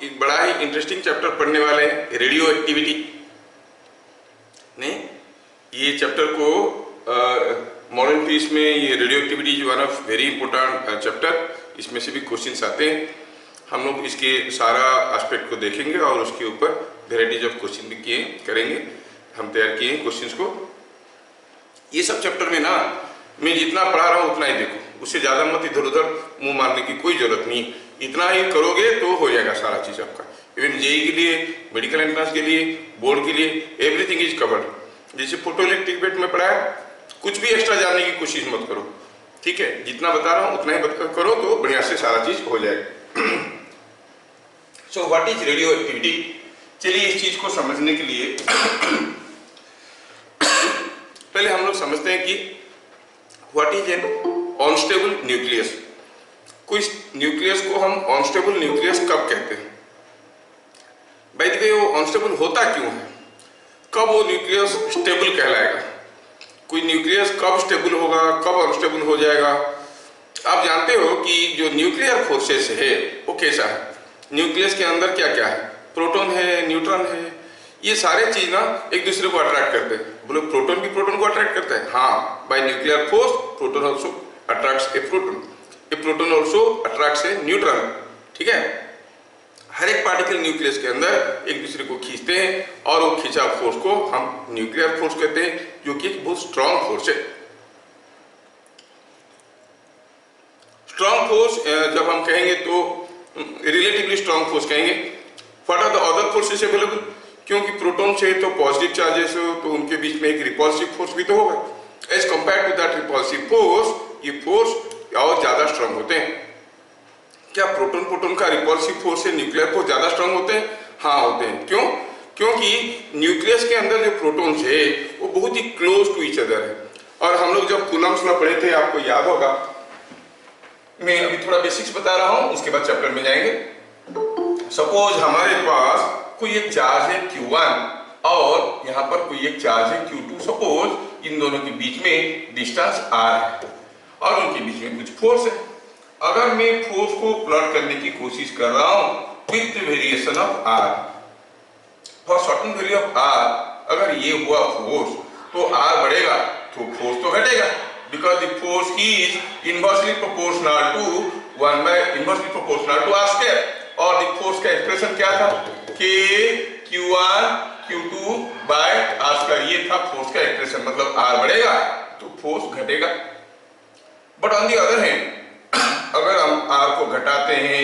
एक बड़ा ही interesting chapter पढ़ने वाले हैं, रेडियो एक्टिविटी। नहीं, ये चैप्टर को मॉडर्न फिजिक्स में ये radio activity is one of very important chapter. इसमें से भी क्वेश्चंस आते हैं। हम लोग इसके सारा एस्पेक्ट को देखेंगे और उसके ऊपर वेराइटीज ऑफ क्वेश्चन भी किए करेंगे। हम तैयार किए हैं क्वेश्चंस को। ये सब चैप्टर में ना मैं जितना पढ़ा रहा हूँ उतना ही देखो, उससे ज़्यादा मत इधर उधर मुंह मारने की कोई जरूरत नहीं। इतना ही करोगे तो हो जाएगा सारा चीज़ आपका। इवन जेई के लिए, मेडिकल एंट्रेंस के लिए, बोर्ड के लिए, एवरीथिंग इज कवर्ड। जैसे फोटो इलेक्ट्रिक बेट में पढ़ाया, कुछ भी एक्स्ट्रा जानने की कोशिश मत करो, ठीक है? जितना बता रहा हूँ उतना ही करो तो बढ़िया से सारा चीज़ हो जाएगा। So what is radio activity? चलिए इस चीज़ को समझने के लिए पहले हम लोग समझते हैं कि what is an unstable nucleus. कोई न्यूक्लियस को हम अनस्टेबल न्यूक्लियस कब कहते हैं? बाय द वे, वो अनस्टेबल होता क्यों है? कब वो न्यूक्लियस स्टेबल कहलाएगा? कोई न्यूक्लियस कब स्टेबल होगा, कब अनस्टेबल हो जाएगा? आप जानते हो कि जो न्यूक्लियर फोर्सेस है वो कैसा है? न्यूक्लियस के अंदर क्या क्या है? प्रोटॉन है, न्यूट्रॉन है, ये सारे चीज ना एक दूसरे को अट्रैक्ट करते हैं। बोले प्रोटॉन भी प्रोटॉन को अट्रैक्ट करता है? हाँ, bye nuclear force proton also attracts ए प्रोटॉन, ए प्रोटॉन ऑल्सो अट्रैक्ट्स ए न्यूट्रॉन। ठीक है, हर एक पार्टिकल न्यूक्लियस के अंदर एक दूसरे को खींचते हैं और वो खींचा फोर्स को हम न्यूक्लियर फोर्स कहते हैं, जो कि एक बहुत स्ट्रॉन्ग फोर्स है। स्ट्रॉन्ग फोर्स जब हम कहेंगे तो रिलेटिवली स्ट्रॉन्ग फोर्स कहेंगे। What are the other forces available? क्योंकि प्रोटॉन से तो पॉजिटिव चार्जेस हो तो उनके बीच में एक रिपल्सिव फोर्स भी तो होगा। As compare to that repulsive force, ये फोर्स और ज्यादा स्ट्रॉन्ग होते हैं। क्या प्रोटॉन का रिपल्सिव फोर्स से न्यूक्लियर फोर्स ज्यादा स्ट्रॉन्ग होते हैं? हाँ, होते हैं। क्यों? क्योंकि न्यूक्लियस के अंदर जो प्रोटॉन्स है वो बहुत ही क्लोज टू ईच अदर है। और हम लोग जब कूलम्स में पढ़े थे, आपको याद होगा, मैं अभी थोड़ा बेसिक्स बता रहा हूं, उसके बाद चैप्टर में जाएंगे। सपोज हमारे पास कोई एक चार्ज है Q1 और यहाँ पर कोई एक चार्ज है Q2। सपोज इन दोनों के बीच में डिस्टेंस R है और उनके बीच में कुछ फोर्स है। अगर मैं फोर्स को प्लॉट करने की कोशिश कर रहा हूं with variation of R, for certain value of R, अगर ये हुआ फोर्स तो R बढ़ेगा तो फोर्स तो घटेगा, because the force is inversely proportional to R square. और द फोर्स का एक्सप्रेशन क्या था? K Q1 Q2 bye R square, ये था फोर्स का एक्सप्रेशन। मतलब R बढ़ेगा तो फोर्स घटेगा। But on the other hand, अगर हम R को घटाते हैं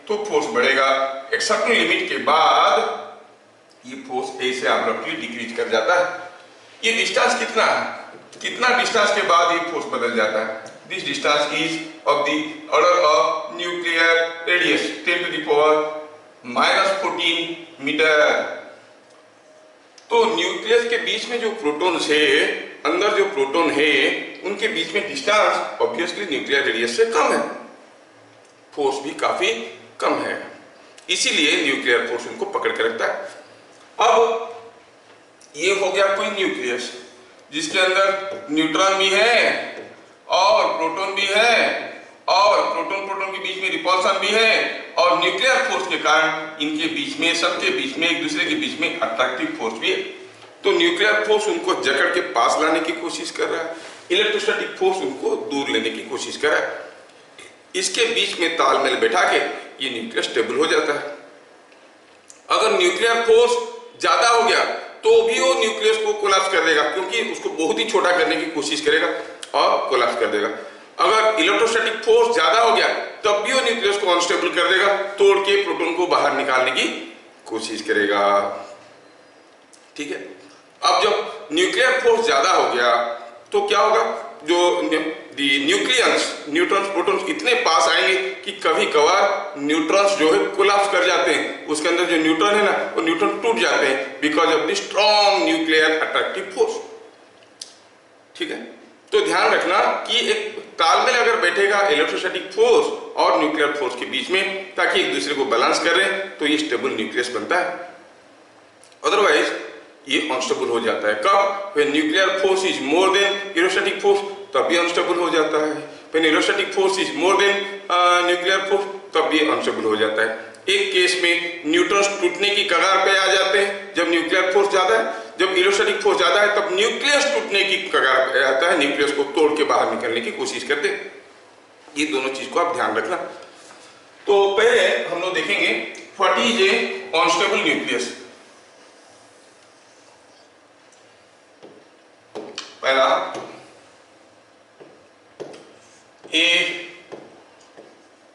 तो फोर्स बढ़ेगा। एक सर्टेन लिमिट के बाद ये फोर्स ऐसे अब्रप्टली डिक्रीज कर जाता है। ये डिस्टेंस कितना है? कितना डिस्टेंस के बाद ये फोर्स बदल जाता है? This distance is of the order of nuclear radius 10 to the power -14 metre. तो न्यूक्लियस के बीच में जो प्रोटॉन्स है, अंदर जो प्रोटॉन है, उनके बीच में डिस्टेंस ऑब्वियसली न्यूक्लियर रेडियस से कम है, फोर्स भी काफी कम है, इसीलिए न्यूक्लियर फोर्स उनको पकड़ के रखता है। अब ये हो गया कोई न्यूक्लियस जिसके अंदर न्यूट्रॉन भी है और प्रोटॉन भी है और प्रोटॉन के बीच में रिपल्सन भी है, और न्यूक्लियर फोर्स के कारण इनके बीच में, सबके बीच में, एक दूसरे के बीच में अट्रैक्टिव फोर्स भी है। तो न्यूक्लियर फोर्स उनको जकड़ के पास लाने की कोशिश कर रहा है, इलेक्ट्रोस्टैटिक फोर्स उनको दूर लेने की कोशिश कर रहा है। इसके बीच में तालमेल बैठा के ये न्यूक्लियस स्टेबल हो जाता है। अगर न्यूक्लियर फोर्स ज्यादा हो गया तो भी वो न्यूक्लियस को कोलैप्स कर देगा, क्योंकि उसको बहुत ही छोटा करने की कोशिश करेगा और कोलैप्स कर देगा। अगर इलेक्ट्रोस्टैटिक फोर्स ज्यादा हो गया तब भी वो न्यूक्लियस को अनस्टेबल कर देगा, तोड़ के प्रोटॉन को बाहर निकालने की कोशिश करेगा। ठीक है, अब जब न्यूक्लियर फोर्स ज्यादा हो गया तो क्या होगा? जो न्यूक्लियंस, न्यूट्रॉन्स, प्रोटॉन्स इतने पास आएंगे कि कभी कभार न्यूट्रॉन्स जो है कोलैप्स कर जाते हैं। उसके अंदर जो न्यूट्रॉन है ना, वो न्यूट्रॉन टूट जाते हैं because of the strong nuclear attractive force. ठीक है, तो ध्यान रखना कि एक तालमेल अगर बैठेगा इलेक्ट्रोस्टैटिक फोर्स और न्यूक्लियर फोर्स के बीच में, ताकि एक दूसरे को बैलेंस करें, तो ये स्टेबल न्यूक्लियस बनता है। अदरवाइज ये अनस्टेबल हो जाता है। कब? When nuclear force is more then electrostatic force, तब भी अनस्टेबल हो जाता है। When electrostatic force is more then nuclear force, तब ये अनस्टेबल हो जाता है। एक केस में न्यूट्रॉन्स टूटने की कगार पे आ जाते हैं जब न्यूक्लियर फोर्स ज्यादा है, जब इलेक्ट्रोस्टैटिक फोर्स ज्यादा है तब न्यूक्लियस टूटने की कगार पे आता है, न्यूक्लियस को तोड़ के बाहर निकलने की कोशिश करते हैं। ये दोनों चीज को आप ध्यान रखना। तो पहले हम लोग देखेंगे what is a unstable nucleus. पहला, ए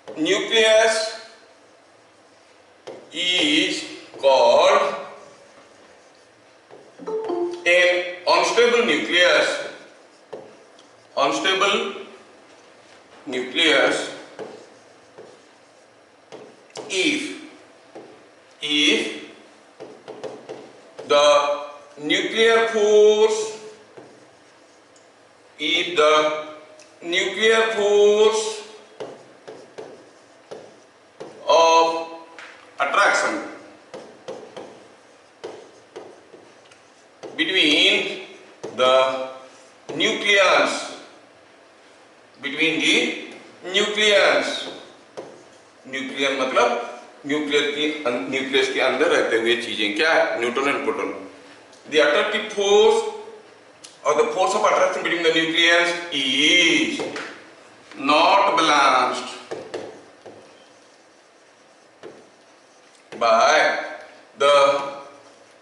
nucleus is called an unstable nucleus. Unstable nucleus if the nuclear force of attraction between the nucleons nucleon मतलब न्यूक्लियस के अंदर रहते हुए चीजें क्या है, neutron and proton. The attractive force और the force of attraction between the nucleus is not balanced by the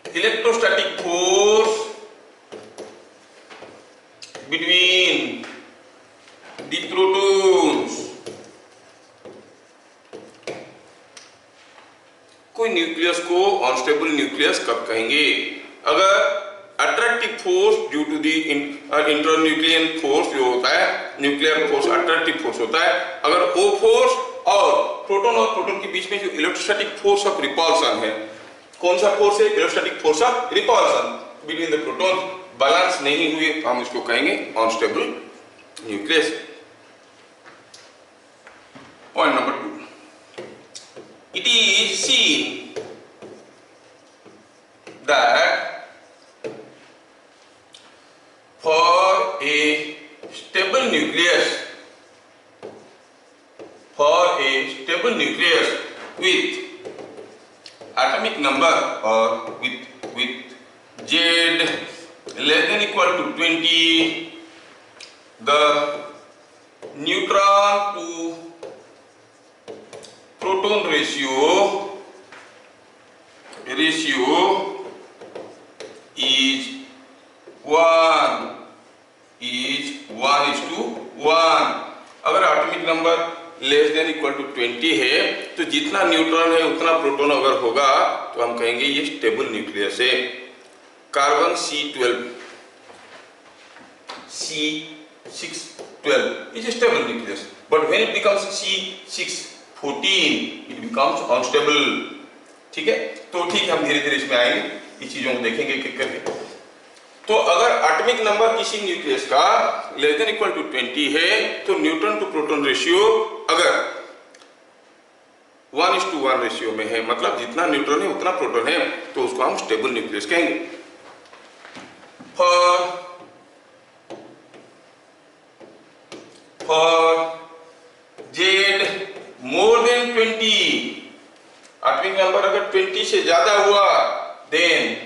electrostatic force between the protons। कोई न्यूक्लियस को अनस्टेबल न्यूक्लियस कब कहेंगे? अगर attractive force due to the internucleon force जो होता है, nuclear force attractive force होता है, अगर वो फोर्स और प्रोटॉन के बीच में जो इलेक्ट्रोस्टैटिक फोर्स ऑफ रिपल्सन है, कौन सा फोर्स है? Electrostatic force of repulsion between the proton balance नहीं हुए तो हम इसको कहेंगे unstable nucleus. Point number 2, it is seen that for a stable nucleus with atomic number or with Z less than equal to 20, the neutron to proton ratio is 1:1। अगर atomic number less than equal to 20 है तो जितना neutron है उतना proton अगर होगा तो हम कहेंगे ये स्टेबल न्यूक्लियस है। Carbon C612 is a stable nucleus, but when it becomes C614 it becomes unstable। ठीक है, तो ठीक है, हम धीरे धीरे इसमें आएंगे, इस चीजों को देखेंगे एक एक करके। तो अगर एटॉमिक नंबर किसी न्यूक्लियस का लेस देन इक्वल टू 20 है तो न्यूट्रॉन टू प्रोटॉन रेशियो अगर 1:1 रेशियो में है, मतलब जितना न्यूट्रॉन है उतना प्रोटॉन है, तो उसको हम स्टेबल न्यूक्लियस कहेंगे। For Z more than 20, atomic number अगर 20 से ज्यादा हुआ then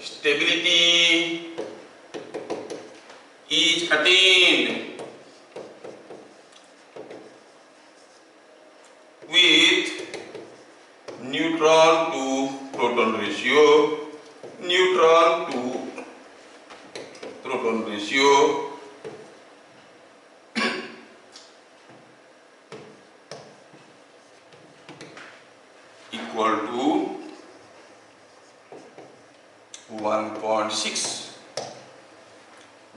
stability is attained with neutron to proton ratio equal to 1.6।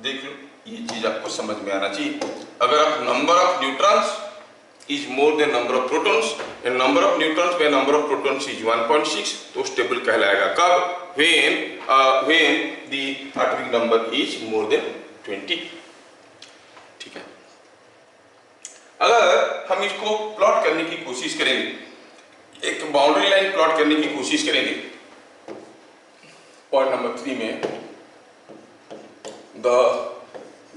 देख लो, ये चीज आपको समझ में आना चाहिए। अगर आप number of neutrons is more than number of protons and number of neutrons by number of protons is 1.6 तो स्टेबल कहलाएगा। कब? When the atomic number is more then 20। ठीक है, अगर हम इसको प्लॉट करने की कोशिश करेंगे, एक बाउंड्री लाइन प्लॉट करने की कोशिश करेंगे, पॉइंट नंबर 3 में the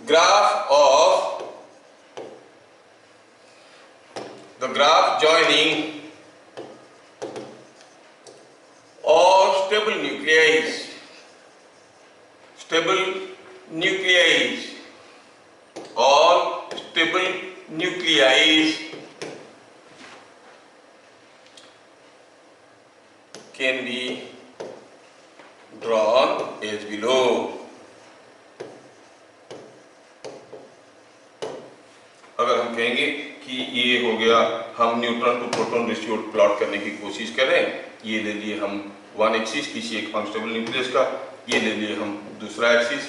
graph of the graph joining all stable nuclei all stable nuclei can be drawn as below. अगर हम कहेंगे कि ये हो गया, हम neutron to proton ratio plot करने की कोशिश करें, ये ले लिए हम वन एक्सिस किसी एक अनस्टेबल न्यूक्लियस का, ये ले लिए हम दूसरा एक्सिस,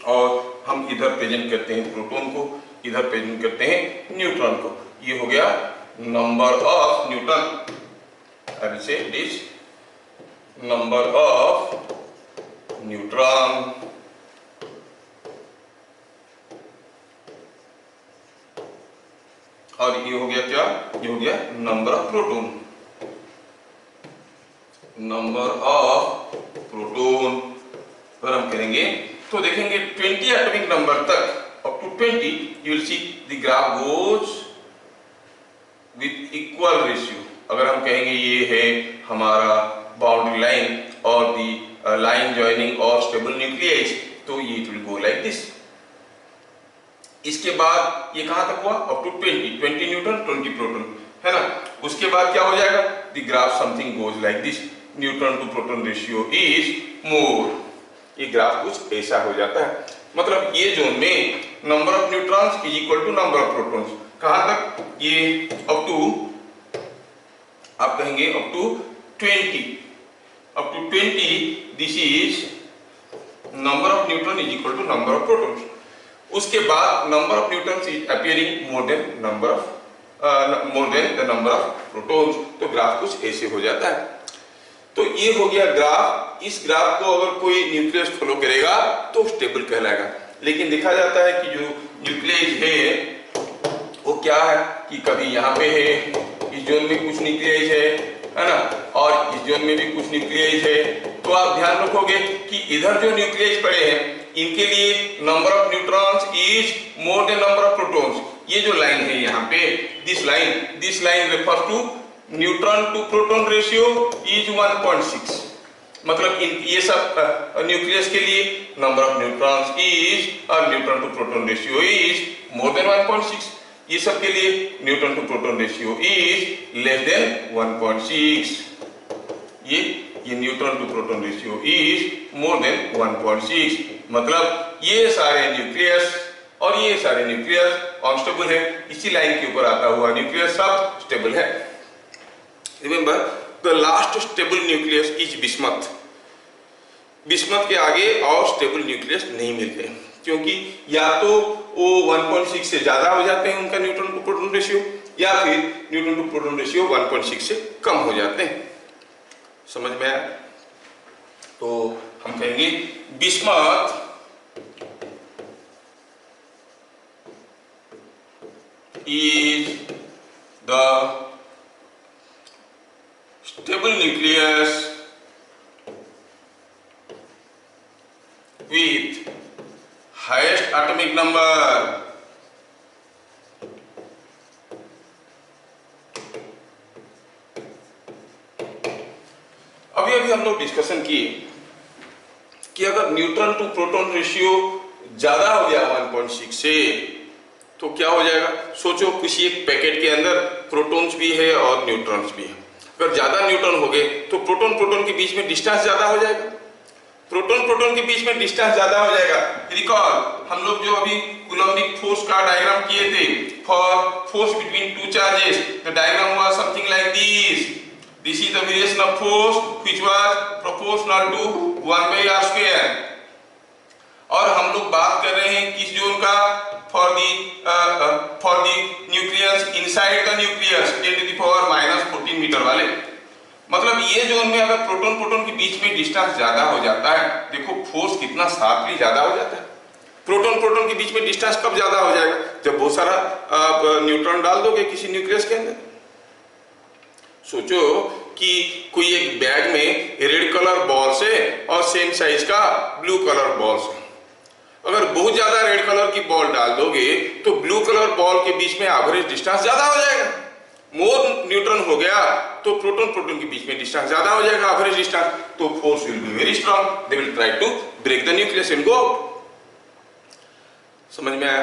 और हम इधर प्रेजेंट करते हैं प्रोटॉन को, इधर प्रेजेंट करते हैं न्यूट्रॉन को। ये हो गया number of neutron, I will say this number of neutron और ये हो गया क्या, ये हो गया number of proton, number of proton. अगर हम करेंगे तो देखेंगे 20 एटॉमिक नंबर तक, up to 20 you will see the graph goes with equal ratio। अगर हम कहेंगे ये है हमारा बाउंड्री लाइन और दी लाइन जॉइनिंग और स्टेबल न्यूक्लियस, तो ये it will go like this. इसके बाद ये कहां तक हुआ, अप टू 20 न्यूट्रॉन 20 प्रोटॉन, है ना। उसके बाद क्या हो जाएगा, the graph something goes like this, neutron to proton ratio is more. ये ग्राफ कुछ ऐसा हो जाता है, मतलब ये जोन में number of neutrons is equal to number of protons. कहां तक, ये अप टू, आप कहेंगे up to 20, up to 20 this is number of neutron is equal to number of protons. उसके बाद number of neutrons is appearing more than the number of protons, तो graph कुछ ऐसे हो जाता है। तो ये हो गया ग्राफ। इस ग्राफ को अगर कोई न्यूक्लियस फॉलो करेगा तो स्टेबल कहलाएगा, लेकिन देखा जाता है कि जो न्यूक्लियस है वो क्या है कि कभी यहाँ पे है, इस जोन में कुछ न्यूक्लियस है ना, और इस जोन में भी कुछ न्यूक्लियस है। तो आप ध्यान रखोगे कि इधर जो न्यूक्लियस पड़े हैं इनके लिए number of neutrons is more than number of protons. ये जो लाइन है यहाँ पे, this line refers to neutron to proton ratio is 1.6, मतलब ये सब न्यूक्लियस के लिए नंबर ऑफ न्यूट्रॉन्स इज, और neutron to proton ratio is more than 1.6। ये सब के लिए neutron to proton ratio is less than 1.6। ये neutron to proton ratio is more than 1.6, मतलब ये सारे न्यूक्लियस और ये सारे न्यूक्लियस अनस्टेबल है। इसी लाइन के ऊपर आता हुआ न्यूक्लियस सब स्टेबल है। Remember the last stable nucleus is bismuth. Bismuth के आगे और स्टेबल न्यूक्लियस नहीं मिलते, क्योंकि या तो वो 1.6 से ज्यादा हो जाते हैं उनका न्यूट्रॉन टू प्रोटॉन रेशियो, या फिर न्यूट्रॉन टू प्रोटॉन रेशियो 1.6 से कम हो जाते हैं। समझ में आया? तो हम कहेंगे bismuth is the stable nucleus with highest atomic number. अभी हम लोग डिस्कशन किए कि अगर न्यूट्रॉन टू प्रोटॉन रेशियो ज्यादा हो गया 1.6 से तो क्या हो जाएगा। सोचो किसी एक पैकेट के अंदर प्रोटॉन्स भी है और न्यूट्रॉन्स भी है। अगर ज्यादा न्यूट्रॉन हो गए तो प्रोटॉन प्रोटॉन के बीच में डिस्टेंस ज्यादा हो जाएगा, प्रोटॉन प्रोटॉन के बीच में डिस्टेंस ज्यादा हो जाएगा। रिकॉल हम लोग जो अभी कूलम्बिक फोर्स का डायग्राम किए थे for force between two charges, the diagram was something like this. This is the variation of force which was proportional to 1/r²। और हम लोग बात कर रहे हैं किस जोन का, for the nucleus inside the nucleus 10⁻⁻14 metre वाले। मतलब ये जोन में अगर प्रोटॉन प्रोटॉन के बीच में डिस्टेंस ज्यादा हो जाता है, देखो फोर्स कितना शार्पली ज्यादा हो जाता है। प्रोटॉन प्रोटॉन के बीच में डिस्टेंस कब ज्यादा हो जाएगा, जब बहुत सारा न्यूट्रॉन डाल दोगे किसी न्यूक्लियस के अंदर। सोचो कि कोई एक बैग में रेड कलर बॉल्स है और सेम साइज का ब्लू कलर बॉल्स है। अगर बहुत ज्यादा रेड कलर की बॉल डाल दोगे तो ब्लू कलर बॉल के बीच में एवरेज डिस्टेंस ज्यादा हो जाएगा। मोर न्यूट्रॉन हो गया तो प्रोटॉन प्रोटॉन के बीच में डिस्टेंस ज्यादा हो जाएगा, एवरेज डिस्टेंस, तो force will be very strong, they will try to break the nucleus and go out. समझ में आया?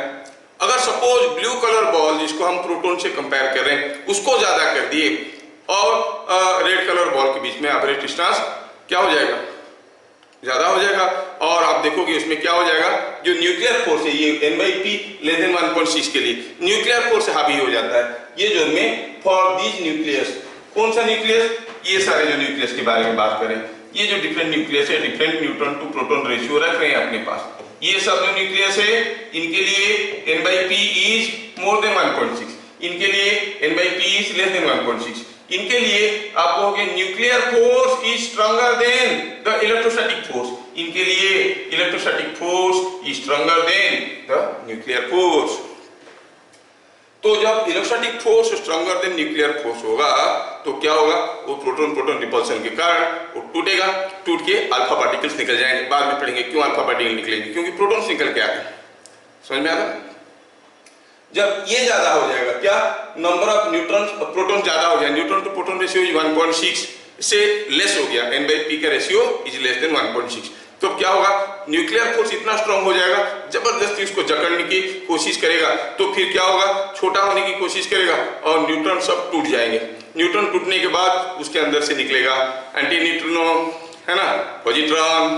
अगर सपोज ब्लू कलर बॉल जिसको हम प्रोटॉन से कंपेयर कर रहे हैं उसको ज्यादा कर दिए और रेड कलर बॉल के बीच में एवरेज डिस्टेंस क्या हो जाएगा, ज्यादा हो जाएगा, और आप देखोगे उसमें क्या हो जाएगा, जो न्यूक्लियर फोर्स है ये N/P लेस देन 1.6 के लिए न्यूक्लियर फोर्स हावी हो जाता है। ये जो में फॉर दीज न्यूक्लियस, कौन सा न्यूक्लियस, ये सारे जो न्यूक्लियस के बारे में बात करें, ये जो डिफरेंट न्यूक्लियस है different neutron to proton ratio रख रहे हैं अपने पास, ये सब जो न्यूक्लियस है इनके लिए N/P इज मोर देन 1.6, इनके लिए N/P इज लेस देन 1.6, इनके लिए आप कहोगे nuclear force is stronger than the electrostatic force, इनके लिए electrostatic force is stronger than the nuclear force. तो जब electrostatic force stronger than nuclear force होगा तो क्या होगा, वो प्रोटॉन प्रोटॉन रिपल्शन के कारण वो टूटेगा, टूट के अल्फा पार्टिकल्स निकल जाएंगे। बाद में पढ़ेंगे क्यों अल्फा पार्टिकल निकलेंगे, क्योंकि प्रोटॉन्स निकल के आते हैं। समझ में आता? जब ये ज्यादा हो जाएगा, क्या नंबर ऑफ न्यूट्रॉन्स प्रोटॉन ज्यादा हो गया, neutron to proton ratio is 1.6 से लेस हो गया, N/P का रेशियो इज लेस देन 1.6, तो क्या होगा, न्यूक्लियर फोर्स इतना स्ट्रांग हो जाएगा, जबरदस्ती उसको जकड़ने की कोशिश करेगा, तो फिर क्या होगा, छोटा होने की कोशिश करेगा और न्यूट्रॉन सब टूट जाएंगे। न्यूट्रॉन टूटने के बाद उसके अंदर से निकलेगा एंटी न्यूट्रिनो, है ना, पॉजिट्रॉन,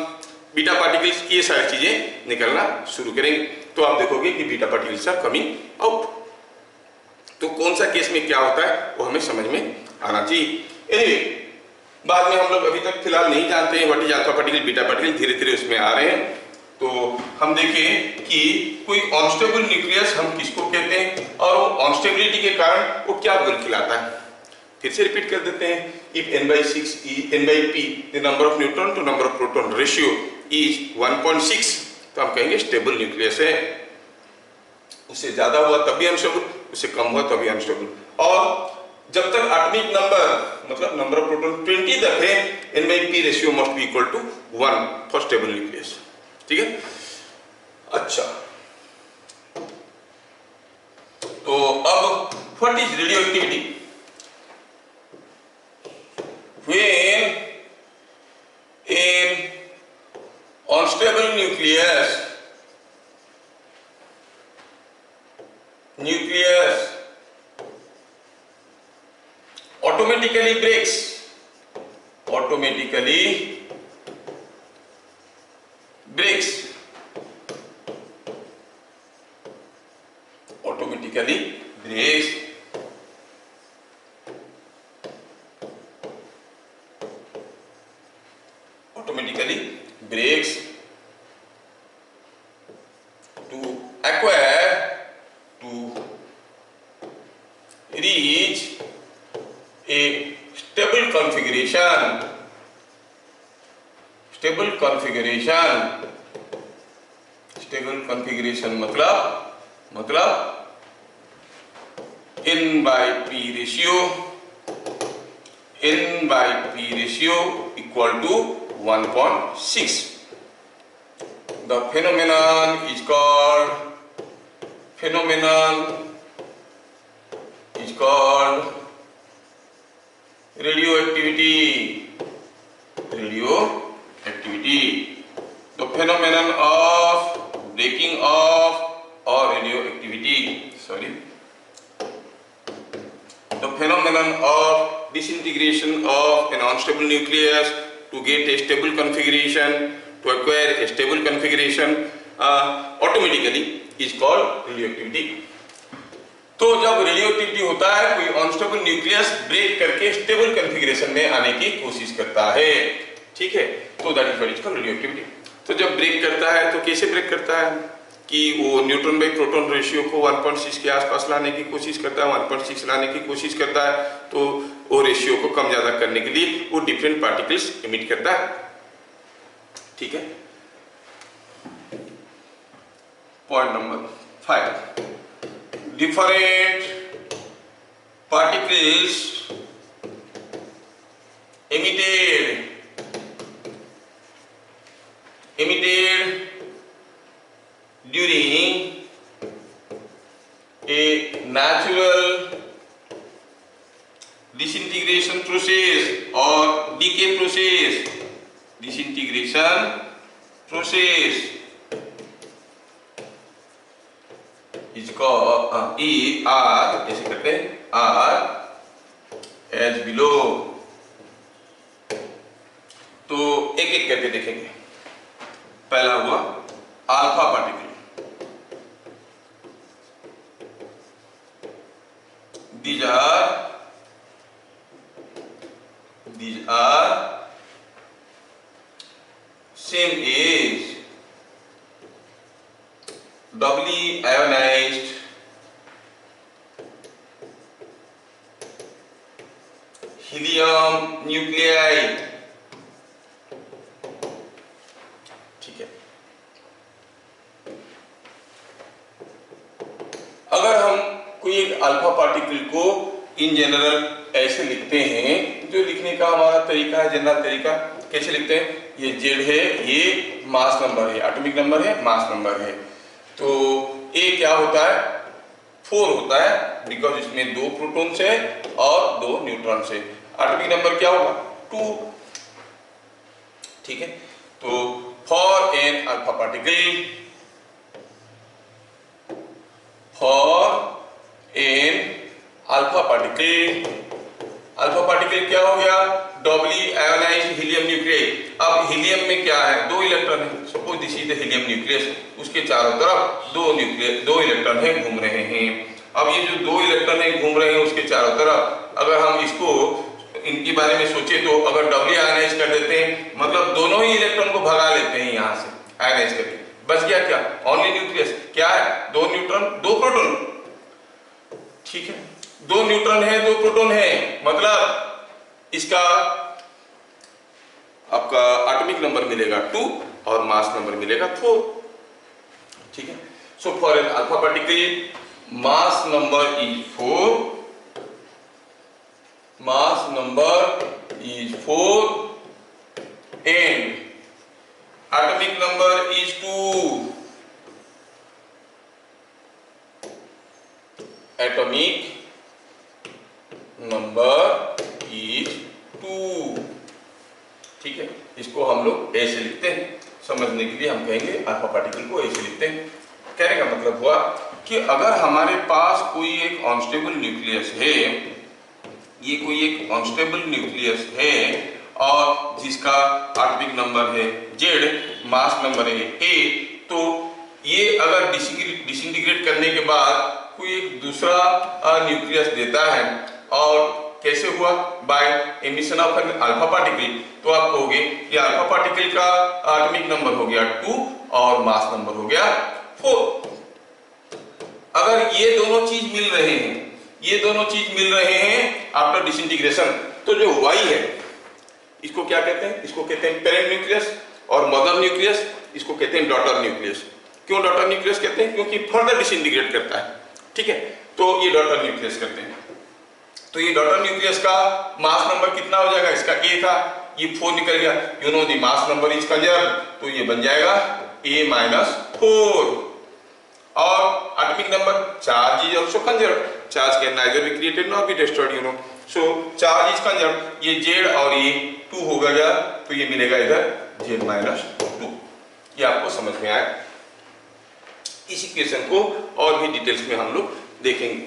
बीटा पार्टिकल्स, ये सारी चीजें निकलना शुरू करेंगे। तो आप देखोगे कि beta particles are coming out. तो कौन सा केस में क्या होता है वो हमें समझ में आना चाहिए। एनीवे, बाद में हम लोग अभी तक फिलहाल नहीं जानते हैं what is alpha particle, beta particle, धीरे धीरे उसमें आ रहे हैं। तो हम देखें कि कोई अनस्टेबल न्यूक्लियस हम किसको कहते हैं और वो अनस्टेबिलिटी के कारण वो क्या गुण खिलाता है। फिर से रिपीट कर देते हैं, if N/P the number of neutron to number of proton ratio is 1.6 तो हम कहेंगे स्टेबल न्यूक्लियस है। उससे ज्यादा हुआ तब भी अनस्टेबल, उससे कम हुआ तभी अनस्टेबल, और जब तक एटॉमिक नंबर मतलब नंबर ऑफ प्रोटॉन 20 तक है N/P ratio must be equal to 1 for stable nucleus. ठीक है, अच्छा, तो अब what is radioactivity? When an unstable nucleus automatically breaks, automatically breaks to acquire, to reach a stable configuration, stable configuration मतलब N/P ratio equal to 1.6. The phenomenon is called radioactivity. The phenomenon of breaking off or radioactivity, the phenomenon of disintegration of an unstable nucleus to get a stable configuration, to acquire a stable configuration automatically is called radioactivity. तो जब radioactivity होता है कोई unstable nucleus break करके stable configuration में आने की कोशिश करता है, ठीक है, तो that is what is called radioactivity. तो जब ब्रेक करता है तो कैसे ब्रेक करता है कि वो न्यूट्रॉन बाई प्रोटॉन रेशियो को 1.6 के आसपास लाने की कोशिश करता है, 1.6 लाने की कोशिश करता है, तो वो रेशियो को कम ज्यादा करने के लिए वो डिफरेंट पार्टिकल्स इमिट करता है। ठीक है, point number 5, different particles emitted disintegration process और डीके प्रोसेस, डिसइंटीग्रेशन प्रोसेस इसको ई आर ऐसे करते हैं, आर एज बिलो। तो एक एक करके देखेंगे। पहला हुआ alpha particle, these are same as doubly ionized helium nuclei। ठीक है, अगर हम कोई एक अल्फा पार्टिकल को इन जनरल ऐसे लिखते हैं, जो लिखने का हमारा तरीका है, जनरल तरीका कैसे लिखते हैं, ये जेड है, ये मास नंबर है, एटॉमिक नंबर है, मास नंबर है। तो ए क्या होता है, 4 होता है, बिकॉज इसमें 2 प्रोटॉन्स है और 2 न्यूट्रॉन्स है। एटॉमिक नंबर क्या होगा, 2। ठीक है, तो for an alpha particle, for an alpha particle, alpha particle क्या हो गया, डबली आयोनाइज्ड हीलियम न्यूक्लियस। अब हीलियम में क्या है, 2 इलेक्ट्रॉन है, suppose this is the helium nucleus, उसके चारों तरफ 2 इलेक्ट्रॉन है घूम रहे हैं। अब ये जो 2 इलेक्ट्रॉन है घूम रहे हैं उसके चारों तरफ, अगर हम इसको इनके बारे में सोचे तो अगर डबली आयोनाइज कर देते हैं, मतलब दोनों ही इलेक्ट्रॉन को भगा लेते हैं यहां से आयोनाइज करके, बच गया क्या, ओनली न्यूक्लियस। क्या है, 2 न्यूट्रॉन 2 प्रोटॉन। ठीक है, 2 न्यूट्रॉन है 2 प्रोटॉन है, मतलब इसका आपका एटॉमिक नंबर मिलेगा 2 और मास नंबर मिलेगा 4। ठीक है, so for an alpha particle mass number is 4, mass number is 4 and atomic number is 2, atomic number is 2। ठीक है, इसको हम लोग ऐसे लिखते हैं, समझने के लिए हम कहेंगे अल्फा पार्टिकल को ऐसे लिखते हैं। कहने का मतलब हुआ कि अगर हमारे पास कोई एक अनस्टेबल न्यूक्लियस है, ये कोई एक अनस्टेबल न्यूक्लियस है और जिसका एटॉमिक नंबर है Z, मास नंबर है A, तो ये अगर डिसइंटीग्रेट करने के बाद कोई एक दूसरा न्यूक्लियस देता है, और कैसे हुआ, by emission of an alpha particle, तो आप कहोगे कि अल्फा पार्टिकल का एटॉमिक नंबर हो गया 2 और मास नंबर हो गया 4। अगर ये दोनों चीज मिल रहे हैं, ये दोनों चीज मिल रहे हैं आफ्टर डिसइंटीग्रेशन, तो जो Y है इसको क्या कहते हैं, इसको कहते हैं पेरेंट न्यूक्लियस, और मदर न्यूक्लियस इसको कहते हैं डॉटर न्यूक्लियस। क्यों डॉटर न्यूक्लियस कहते हैं, क्योंकि फर्दर डिसइंटीग्रेट करता है। ठीक है, तो ये डॉटर न्यूक्लियस करते हैं। तो ये डॉटर न्यूक्लियस का मास नंबर कितना हो जाएगा, इसका A था, ये 4 निकल गया, you know the mass number is conserve, तो ये बन जाएगा A-4। और atomic number charge is also conserve, charge can neither be created nor be destroyed, you know, so charge is conserve, ये Z और ये 2 हो गया, तो ये मिलेगा इधर Z-2। ये आपको समझ में आया। इस इक्वेशन को और भी डिटेल्स में हम लोग देखेंगे,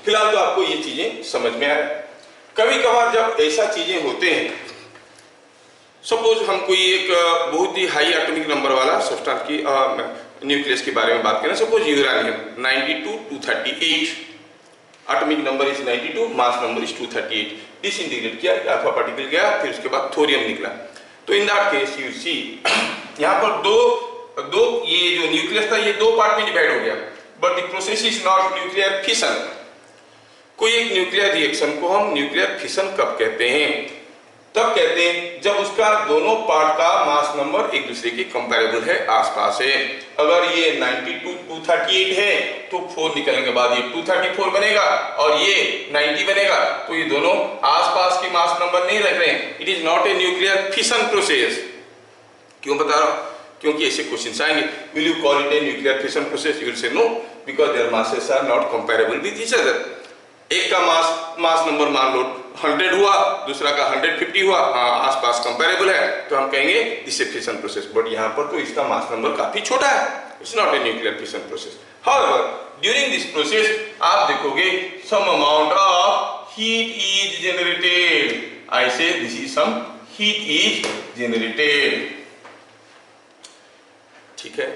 फिलहाल तो आपको ये चीजें समझ में आए। कभी कभार जब ऐसा चीजें होते हैं, सपोज हम कोई एक बहुत ही हाई एटॉमिक नंबर वाला सब्सटेंस की न्यूक्लियस के बारे में बात करें, suppose uranium 92-238, atomic number is 92, mass number is 238, disintegrate किया, अल्फा पार्टिकल गया, फिर उसके बाद थोरियम निकला। तो in that case you see यहाँ पर दो ये जो न्यूक्लियस था ये 2 पार्ट में डिवाइड हो गया, but the process is not nuclear fission. कोई एक न्यूक्लियर रिएक्शन को हम न्यूक्लियर फिशन कब कहते हैं, तब कहते हैं जब उसका दोनों पार्ट का मास नंबर एक दूसरे के कंपैरेबल है, आसपास है। अगर ये 92-238 है तो 4 निकलने के बाद ये 234 बनेगा और ये 90 बनेगा, तो ये दोनों आसपास के मास नंबर नहीं रख रहे हैं। It is not a nuclear fission process. क्यों बता रहा हूं, क्योंकि ऐसे क्वेश्चंस आएंगे, will you call it a nuclear fission process, you will say no, because their masses are not comparable with each other. एक का मास नंबर मान लो 100 हुआ, दूसरा का 150 हुआ, हाँ आसपास कंपेरेबल है, तो हम कहेंगे this is fission process. But यहाँ पर तो इसका मास नंबर काफी छोटा है, it's not a nuclear fission process. However during this process आप देखोगे some amount of heat is generated. I say this is some heat is generated, ठीक है।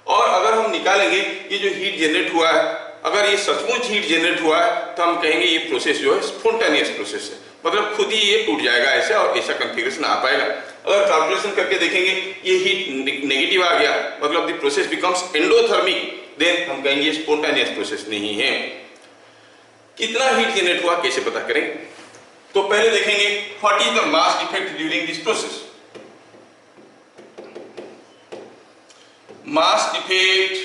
और अगर हम निकालेंगे ये जो हीट जनरेट हुआ है, अगर ये सचमुच हीट जनरेट हुआ है तो हम कहेंगे ये प्रोसेस जो है स्पॉन्टेनियस प्रोसेस है, मतलब खुद ही ये टूट जाएगा ऐसे और ऐसा कॉन्फ़िगरेशन आ पाएगा। अगर कैलकुलेशन करके देखेंगे ये हीट नेगेटिव आ गया, मतलब the process becomes endothermic, then हम कहेंगे स्पॉन्टेनियस प्रोसेस नहीं है। कितना हीट जनरेट हुआ कैसे पता करेंगे? तो पहले देखेंगे what is the mass defect during this process. Mass defect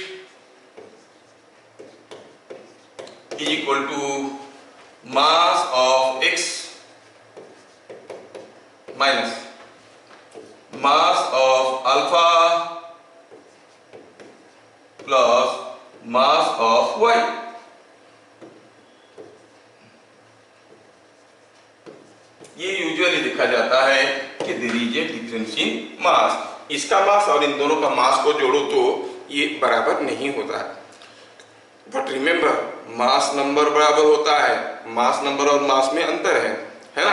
is equal to mass of x minus mass of alpha plus mass of y। ये यूजुअली देखा जाता है कि there is a difference in mass, इसका mass और इन दोनों का मास को जोड़ो तो ये बराबर नहीं होता है। बट रिमेंबर मास नंबर बराबर होता है, मास नंबर और मास में अंतर है ना।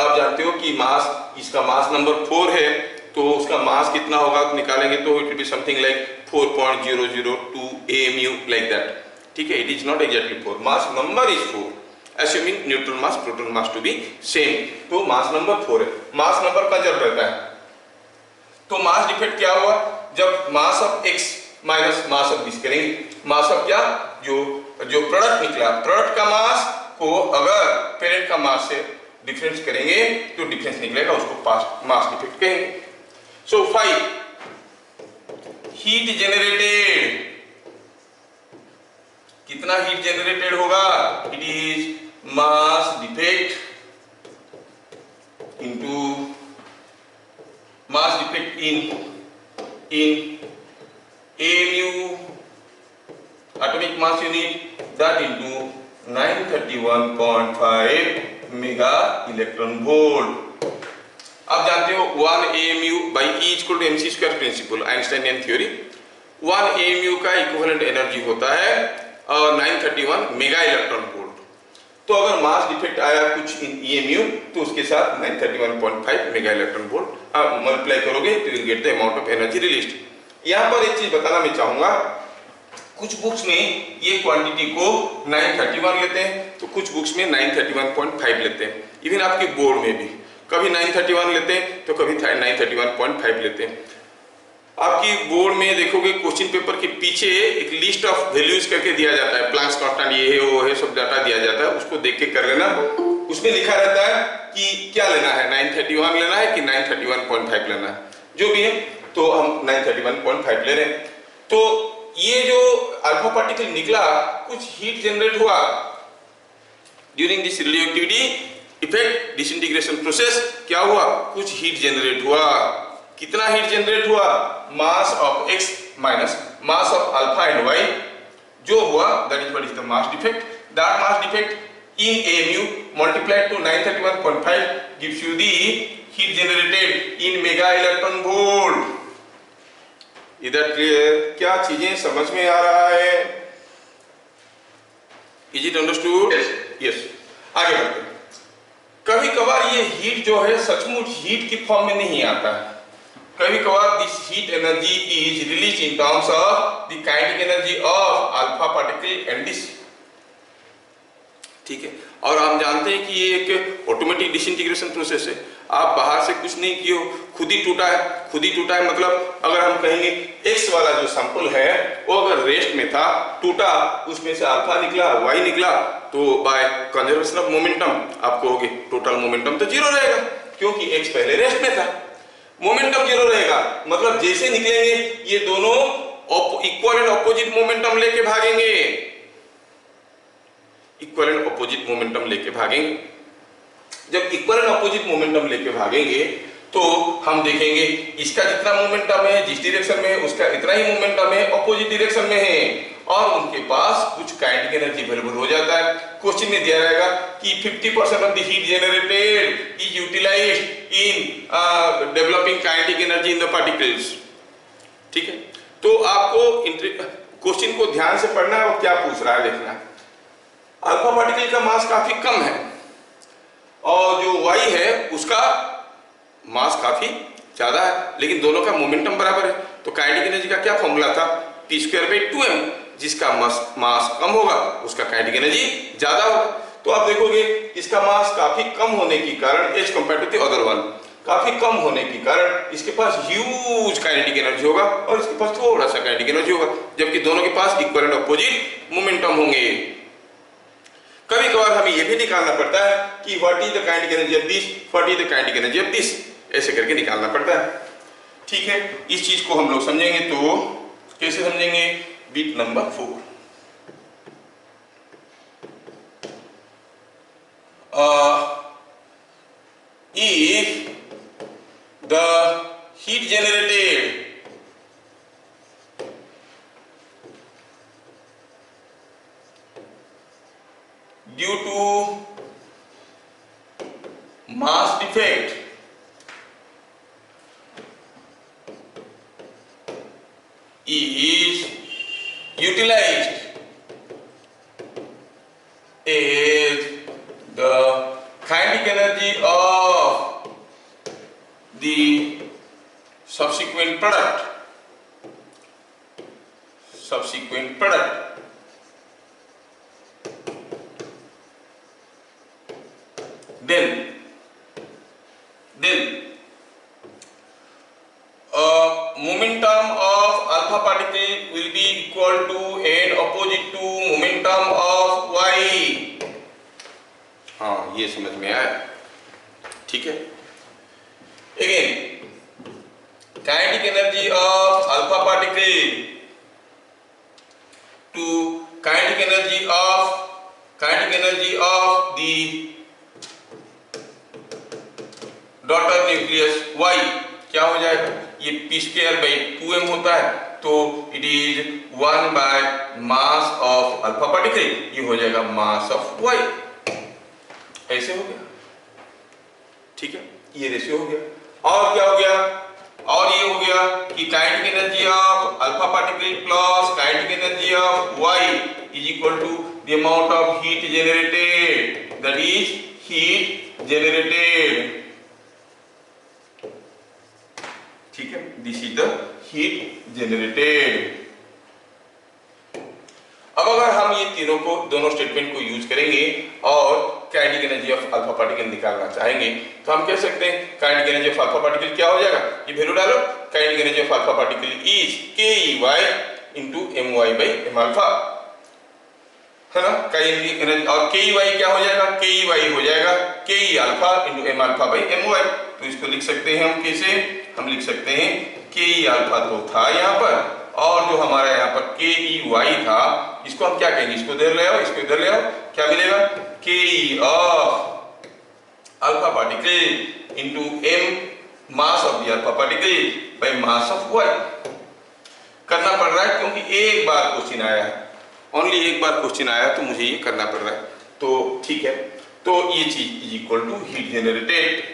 आप जानते हो कि मास, इसका मास नंबर 4 है तो उसका मास कितना होगा तो निकालेंगे तो it will be something like 4.002 AMU like that, ठीक है। It is not exactly 4, mass number is 4, assuming neutron mass proton mass to be same, तो मास नंबर 4 है। मास नंबर कंजर्व रहता है, तो मास डिफेक्ट क्या हुआ जब mass of x minus mass of this करेंगे, मास ऑफ क्या जो प्रोडक्ट निकला, प्रोडक्ट का मास को अगर पेरेंट का मास से डिफरेंस करेंगे तो डिफरेंस निकलेगा, उसको मास डिफेक्ट कहेंगे। सो 5 हीट जनरेटेड, कितना हीट जनरेटेड होगा? It is mass defect into mass defect in AMU atomic mass unit, that into 931.5 mega electron volt. आप जानते हो 1 AMU by E equal to mc square principle, Einsteinian theory. 1 AMU का equivalent energy होता है 931 mega electron volt. तो अगर mass defect आया कुछ इन EMU तो उसके साथ 931.5 मेगा इलेक्ट्रॉन वोल्ट आप मल्टीप्लाई करोगे तो you get the amount of energy released. यहाँ पर एक चीज बताना मैं चाहूंगा, कुछ बुक्स में ये क्वांटिटी को 931 लेते हैं तो कुछ बुक्स में 931.5 लेते हैं, इवन आपके बोर्ड में भी कभी 931 लेते हैं तो कभी 931.5 लेते हैं। आपकी बोर्ड में देखोगे क्वेश्चन पेपर के पीछे एक लिस्ट ऑफ वैल्यूज करके दिया जाता है, प्लांक्स कांस्टेंट ये है वो है सब डाटा दिया जाता है, उसको देख के कर लेना। उसमें लिखा रहता है कि क्या लेना है, 931 लेना है कि 931.5 लेना है, जो भी है, तो हम 931.5 ले रहे हैं। तो ये जो अल्फा पार्टिकल निकला, कुछ हीट जनरेट हुआ during this radioactivity effect disintegration process. क्या हुआ? कुछ हीट जनरेट हुआ। कितना हीट जनरेट हुआ? Mass of x minus mass of alpha and y जो हुआ, that is what is the mass defect. That mass defect in AMU multiplied to 931.5 gives you the heat generated in mega electron volt। इधर clear? क्या चीजें समझ में आ रहा है? Is it understood? Yes. आगे बढ़ते हैं। कभी कभार ये हीट जो है सचमुच हीट की फॉर्म में नहीं आता है, कभी कभार this heat energy is release in terms of the kinetic energy of alpha particle and this, ठीक है। और हम जानते हैं कि ये एक ऑटोमेटिक डिसइंटीग्रेशन प्रोसेस है, आप बाहर से कुछ नहीं किए हो, खुद ही टूटा है। खुद ही टूटा है मतलब अगर हम कहेंगे x वाला जो सैंपल है वो अगर रेस्ट में था, टूटा, उसमें से अल्फा निकला, y निकला, तो बाय कंजर्वेशन ऑफ मोमेंटम आप कहोगे टोटल मोमेंटम तो जीरो रहेगा क्योंकि x पहले रेस्ट में था, मोमेंटम जीरो रहेगा। मतलब जैसे निकलेंगे ये दोनों इक्वल एंड ऑपोजिट मोमेंटम लेके भागेंगे, इक्वल एंड ऑपोजिट मोमेंटम लेके भागेंगे। जब इक्वल एंड ऑपोजिट मोमेंटम लेके भागेंगे तो हम देखेंगे इसका जितना मोमेंटम है जिस डायरेक्शन में, उसका इतना ही मोमेंटम है ऑपोजिट डायरेक्शन में है। और उनके पास कुछ काइनेटिक एनर्जी अवेलेबल हो जाता है। क्वेश्चन में दिया रहेगा कि 50% of the heat generated is utilised in developing kinetic energy in the particles. ठीक है, तो आपको क्वेश्चन को ध्यान से पढ़ना है और क्या पूछ रहा है देखना है। अल्फा पार्टिकल का मास काफी कम है और जो वाई है उसका मास काफी ज्यादा है, लेकिन दोनों का मोमेंटम बराबर है। तो काइनेटिक एनर्जी का क्या फॉर्मूला था? p²/2m। जिसका मास कम होगा उसका काइनेटिक एनर्जी ज्यादा होगा। तो आप देखोगे इसका मास काफी कम होने के कारण as compare to the other one, काफी कम होने के कारण इसके पास ह्यूज काइनेटिक एनर्जी होगा और इसके पास थोड़ा सा काइनेटिक एनर्जी होगा, जबकि दोनों के पास इक्वल एंड अपोजिट मोमेंटम होंगे। कभी कभार हमें यह भी निकालना पड़ता है कि what is the kinetic energy of this, what is the kinetic energy of this, ऐसे करके निकालना पड़ता है। ठीक है, इस चीज को हम लोग समझेंगे तो कैसे समझेंगे? Bit number 4 if the heat generated due to mass defect is utilized as the kinetic energy of the subsequent product, then momentum of alpha particle will be equal to and opposite to momentum of y। हाँ, ये समझ में आया? ठीक है, again kinetic energy of alpha particle to kinetic energy of the daughter nucleus y क्या हो जाएगा? ये p²/2m होता है, तो इट इज 1/मास ऑफ अल्फा पार्टिकल, ये हो जाएगा मास ऑफ y। ऐसे हो गया, ठीक है, ये रेशियो हो गया। और क्या हो गया? और ये हो गया कि kinetic energy of alpha particle plus kinetic energy of y is equal to the amount of heat generated, that is heat generated. ठीक है, this is the heat generated. अब अगर हम ये दोनों स्टेटमेंट को यूज करेंगे और kinetic energy of alpha particle निकालना चाहेंगे तो हम कह सकते हैं kinetic energy of alpha particle क्या हो जाएगा? ये वैल्यू डालो, kinetic energy of alpha particle is KEY into my/m alpha, है ना? काइनेटिक एनर्जी और KEY क्या हो जाएगा? KEY हो जाएगा KE alpha into m alpha by my। तो इसको लिख सकते हैं हम कैसे? हम लिख सकते हैं KE अल्फा तो था यहाँ पर, और जो हमारा यहाँ पर KEY था इसको हम क्या कहेंगे? इसको इधर ले आओ, इसको इधर ले आओ, क्या मिलेगा? KE of alpha particle into m mass of the alpha particle by mass of y। करना पड़ रहा है क्योंकि एक बार क्वेश्चन आया है, ओनली एक बार क्वेश्चन आया तो मुझे ये करना पड़ रहा है। तो ठीक है, तो ये चीज is equal to heat generated.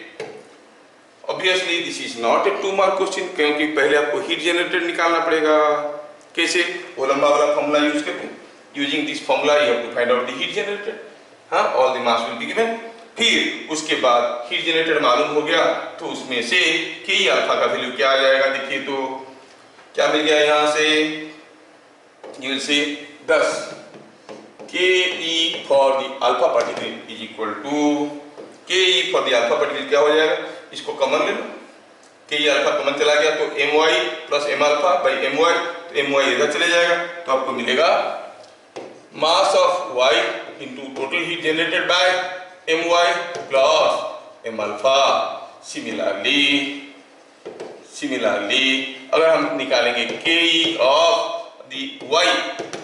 Obviously this is not a 2 mark question, क्योंकि पहले आपको हीट जनरेटेड निकालना पड़ेगा। कैसे? वो लंबा वाला फॉर्मूला यूज करते हैं। Using this formula you have to find out the heat generated. हाँ, all the mass will be given. फिर उसके बाद हीट जनरेटेड मालूम हो गया तो उसमें से के अल्फा का वैल्यू क्या आ जाएगा? देखिए तो क्या मिल गया यहाँ से? You will say 10 KE for the alpha particle is equal to KE for the alpha particle क्या हो जाएगा? इसको कॉमन ले लो, KE अल्फा कॉमन चला गया तो my plus m alpha by my, तो my इधर चले जाएगा तो आपको मिलेगा mass of y into total heat generated by my plus m alpha. Similarly अगर हम निकालेंगे KE of the y,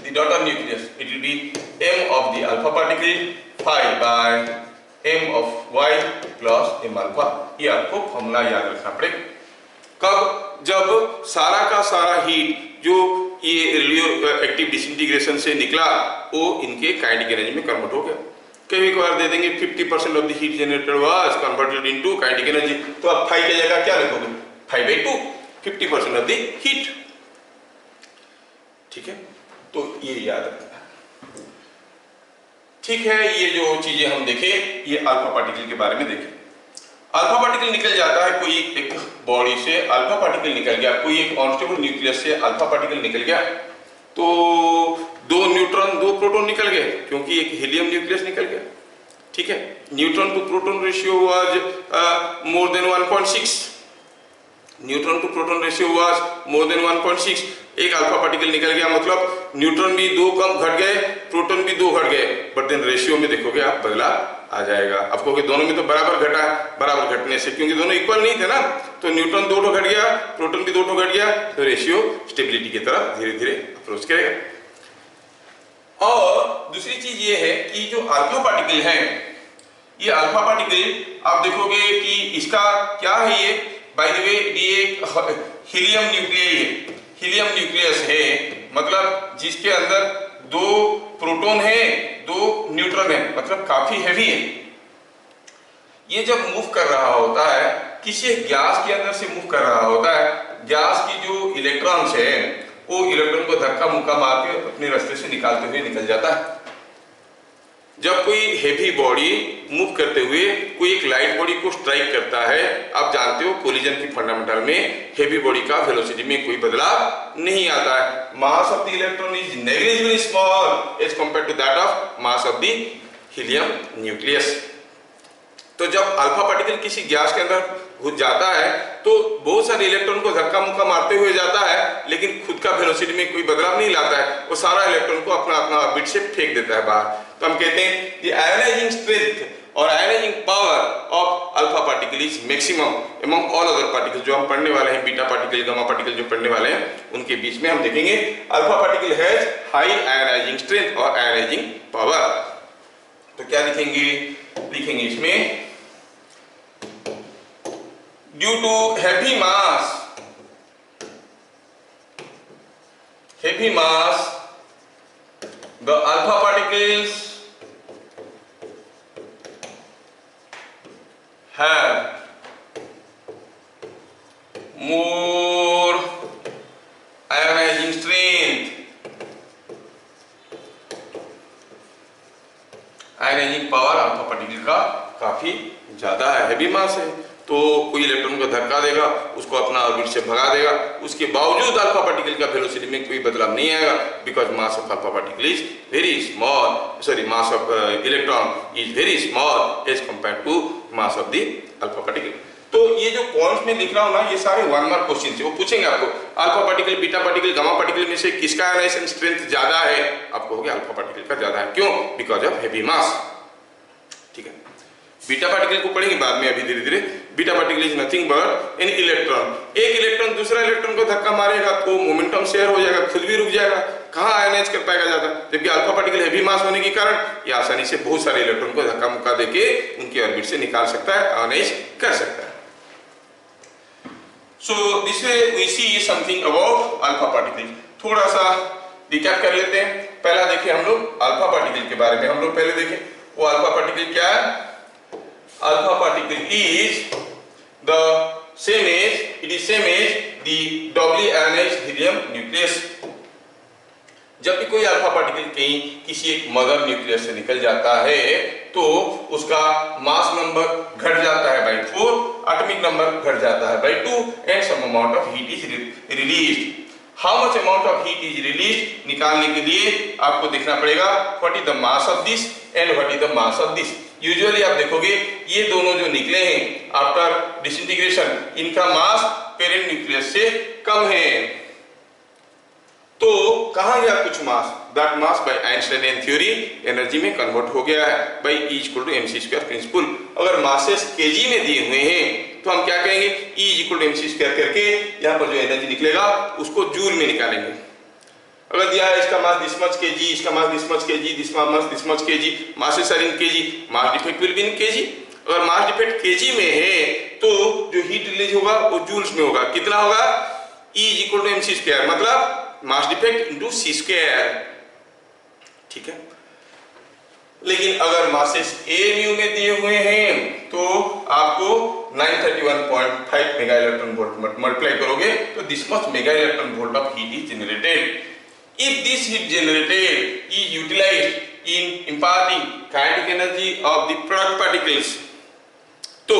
the daughter nucleus, it will be m of the alpha particle 5 by m of y plus m alpha. ये आपको formula याद रखना पड़ेगा। कब? जब सारा का सारा हीट जो ये रेडियो एक्टिव डिसइंटीग्रेशन से निकला वो इनके काइनेटिक एनर्जी में कन्वर्ट हो गया। कभी कभार दे देंगे 50% of the heat generated was converted into kinetic energy, तो आप 5 की जगह क्या लिखोगे 5/2, 50% ऑफ द हीट। ठीक है, तो ये याद रखना। ठीक है, ये जो चीजें हम देखें ये अल्फा पार्टिकल के बारे में देखें। अल्फा पार्टिकल निकल जाता है कोई एक बॉडी से, अल्फा पार्टिकल निकल गया, कोई एक अनस्टेबल न्यूक्लियस से अल्फा पार्टिकल निकल गया, तो 2 न्यूट्रॉन 2 प्रोटॉन निकल गए क्योंकि एक हीलियम न्यूक्लियस निकल गया। ठीक है, neutron to proton ratio was more than 1.6, neutron to proton ratio was more than 1.6। एक अल्फा पार्टिकल निकल गया, मतलब न्यूट्रॉन भी 2 कम घट गए, प्रोटॉन भी 2 घट गए, बट देन रेशियो में देखोगे आप बदलाव आ जाएगा। आप कहोगे दोनों में तो बराबर घटा, बराबर घटने से, क्योंकि दोनों इक्वल नहीं थे ना, तो न्यूट्रॉन 2 घट गया, प्रोटॉन भी 2 घट गया, तो रेशियो स्टेबिलिटी की तरफ धीरे धीरे अप्रोच करेगा। और दूसरी चीज ये है कि जो अल्फा पार्टिकल है, ये अल्फा पार्टिकल आप देखोगे कि इसका क्या है, ये बाय द वे ये हीलियम न्यूक्लियस है, हीलियम न्यूक्लियस है, मतलब जिसके अंदर 2 प्रोटॉन है 2 न्यूट्रॉन है, मतलब काफी हैवी है। ये जब मूव कर रहा होता है, किसी गैस के अंदर से मूव कर रहा होता है, गैस की जो इलेक्ट्रॉन्स है वो इलेक्ट्रॉन को धक्का मुक्का मार के अपने रास्ते से निकालते हुए निकल जाता है। जब कोई हेवी बॉडी मूव करते हुए कोई एक लाइट बॉडी को स्ट्राइक करता है, आप जानते हो कोलिजन की फंडामेंटल में हेवी बॉडी का वेलोसिटी में कोई बदलाव नहीं आता है। Mass of the electron is negligibly small as compared to that of mass of the helium nucleus. तो जब अल्फा पार्टिकल किसी गैस के अंदर घुस जाता है तो बहुत सारे इलेक्ट्रॉन को धक्का मुक्का मारते हुए जाता है, लेकिन खुद का वेलोसिटी में कोई बदलाव नहीं लाता है, वो सारा इलेक्ट्रॉन को अपना अपना ऑर्बिट से फेंक देता है बाहर। तो हम कहते हैं द आयोनाइजिंग स्ट्रेंथ और ionising power of alpha particle is maximum among all other particle. जो हम पढ़ने वाले हैं बीटा पार्टिकल, गामा पार्टिकल जो पढ़ने वाले हैं, उनके बीच में हम देखेंगे alpha particle has high ionising strength और आयोनाइजिंग पावर। तो क्या लिखेंगे, लिखेंगे इसमें due to heavy mass the alpha particles have more ionizing strength, ionizing power alpha particle का काफी ज्यादा है, हेवी मास है, तो कोई इलेक्ट्रॉन को धक्का देगा, उसको अपना ऑर्बिट से भगा देगा, उसके बावजूद अल्फा पार्टिकल का वेलोसिटी में कोई बदलाव नहीं आएगा, because mass of alpha particle is very small, sorry mass of electron is very small as compared to mass of the alpha particle. तो ये जो पॉइंट्स में लिख रहा हूं ना, ये सारे 1 मार्क क्वेश्चन है, वो पूछेंगे आपको alpha particle, beta particle, gamma particle में से किसका आयोनाइजेशन स्ट्रेंथ ज्यादा है, आप कहोगे अल्फा पार्टिकल का ज्यादा है, क्यों, बिकॉज ऑफ हेवी मास। ठीक है, बीटा पार्टिकल को पढ़ेंगे बाद में, अभी धीरे धीरे। Beta particle is nothing but an electron, एक इलेक्ट्रॉन दूसरा इलेक्ट्रॉन को धक्का मारेगा तो मोमेंटम शेयर हो जाएगा, खुद भी रुक जाएगा, कहां आयोनाइज कर पाएगा ज्यादा, जबकि अल्फा पार्टिकल हेवी मास होने के कारण ये आसानी से बहुत सारे इलेक्ट्रॉन को धक्का मुक्का देके उनके ऑर्बिट से निकाल सकता है, आयोनाइज कर सकता है। So this way we see something about alpha particle. थोड़ा सा रिकैप कर लेते हैं। पहला देखें हम लोग अल्फा पार्टिकल के बारे में, हम लोग पहले देखें वो अल्फा पार्टिकल क्या है। Alpha particle is the same as the doubly ionized helium nucleus। जब भी कोई अल्फा पार्टिकल कहीं किसी एक मदर न्यूक्लियस से निकल जाता है तो उसका मास नंबर घट जाता है by 4, एटॉमिक नंबर घट जाता है by 2 and some amount of heat is released। How much amount of heat is released निकालने के लिए आपको देखना पड़ेगा what is the mass of this and what is the mass of this। Usually आप देखोगे ये दोनों जो निकले हैं आफ्टर डिसइंटीग्रेशन, इनका मास पेरेंट न्यूक्लियस से कम है। तो कहां गया कुछ mass, that mass by Einstein theory energy में कन्वर्ट हो गया है बाय E = mc² प्रिंसिपल। अगर मासेस केजी में दिए हुए हैं तो हम क्या कहेंगे, E = mc² करके यहाँ पर जो एनर्जी निकलेगा उसको जूल में निकालेंगे। अगर दिया है इसका मास दिस मच केजी, इसका mass this much kg, this much kg, masses are in kg, mass defect will be in kg. अगर मास डिफेक्ट केजी में है तो जो हीट रिलीज होगा वो जूल्स में होगा। कितना होगा, E = mc², मतलब मास डिफेक्ट इंटू सी स्क्वायर, ठीक है। लेकिन अगर मासेस ए म्यू में दिए हुए हैं तो आपको 931.5 मेगा इलेक्ट्रॉन वोल्ट मल्टीप्लाई करोगे तो this much mega electron volt of heat is generated. If this heat generated is utilised in imparting kinetic energy of the product particles, तो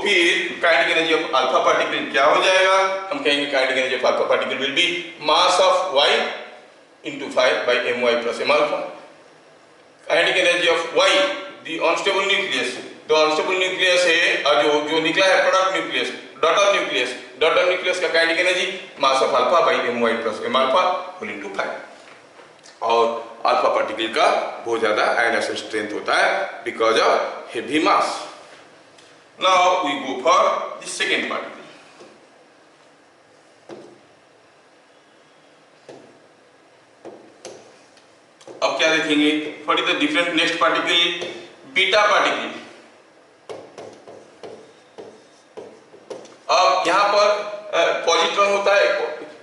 फिर kinetic energy of alpha particle क्या हो जाएगा? हम कहेंगे kinetic energy of alpha particle will be mass of y into 5 by my plus m alpha. Kinetic energy of y, the unstable nucleus, तो unstable nucleus है और जो निकला है प्रोडक्ट न्यूक्लियस, डॉटर न्यूक्लियस का kinetic energy mass of alpha by my plus m alpha whole into 5। और alpha particle का बहुत ज्यादा आयनाइजेशन स्ट्रेंथ होता है because of heavy mass. Now we go for the second particle. अब क्या देखेंगे? What is the different next particle? Beta particle. अब यहाँ पर पॉजिट्रॉन होता है,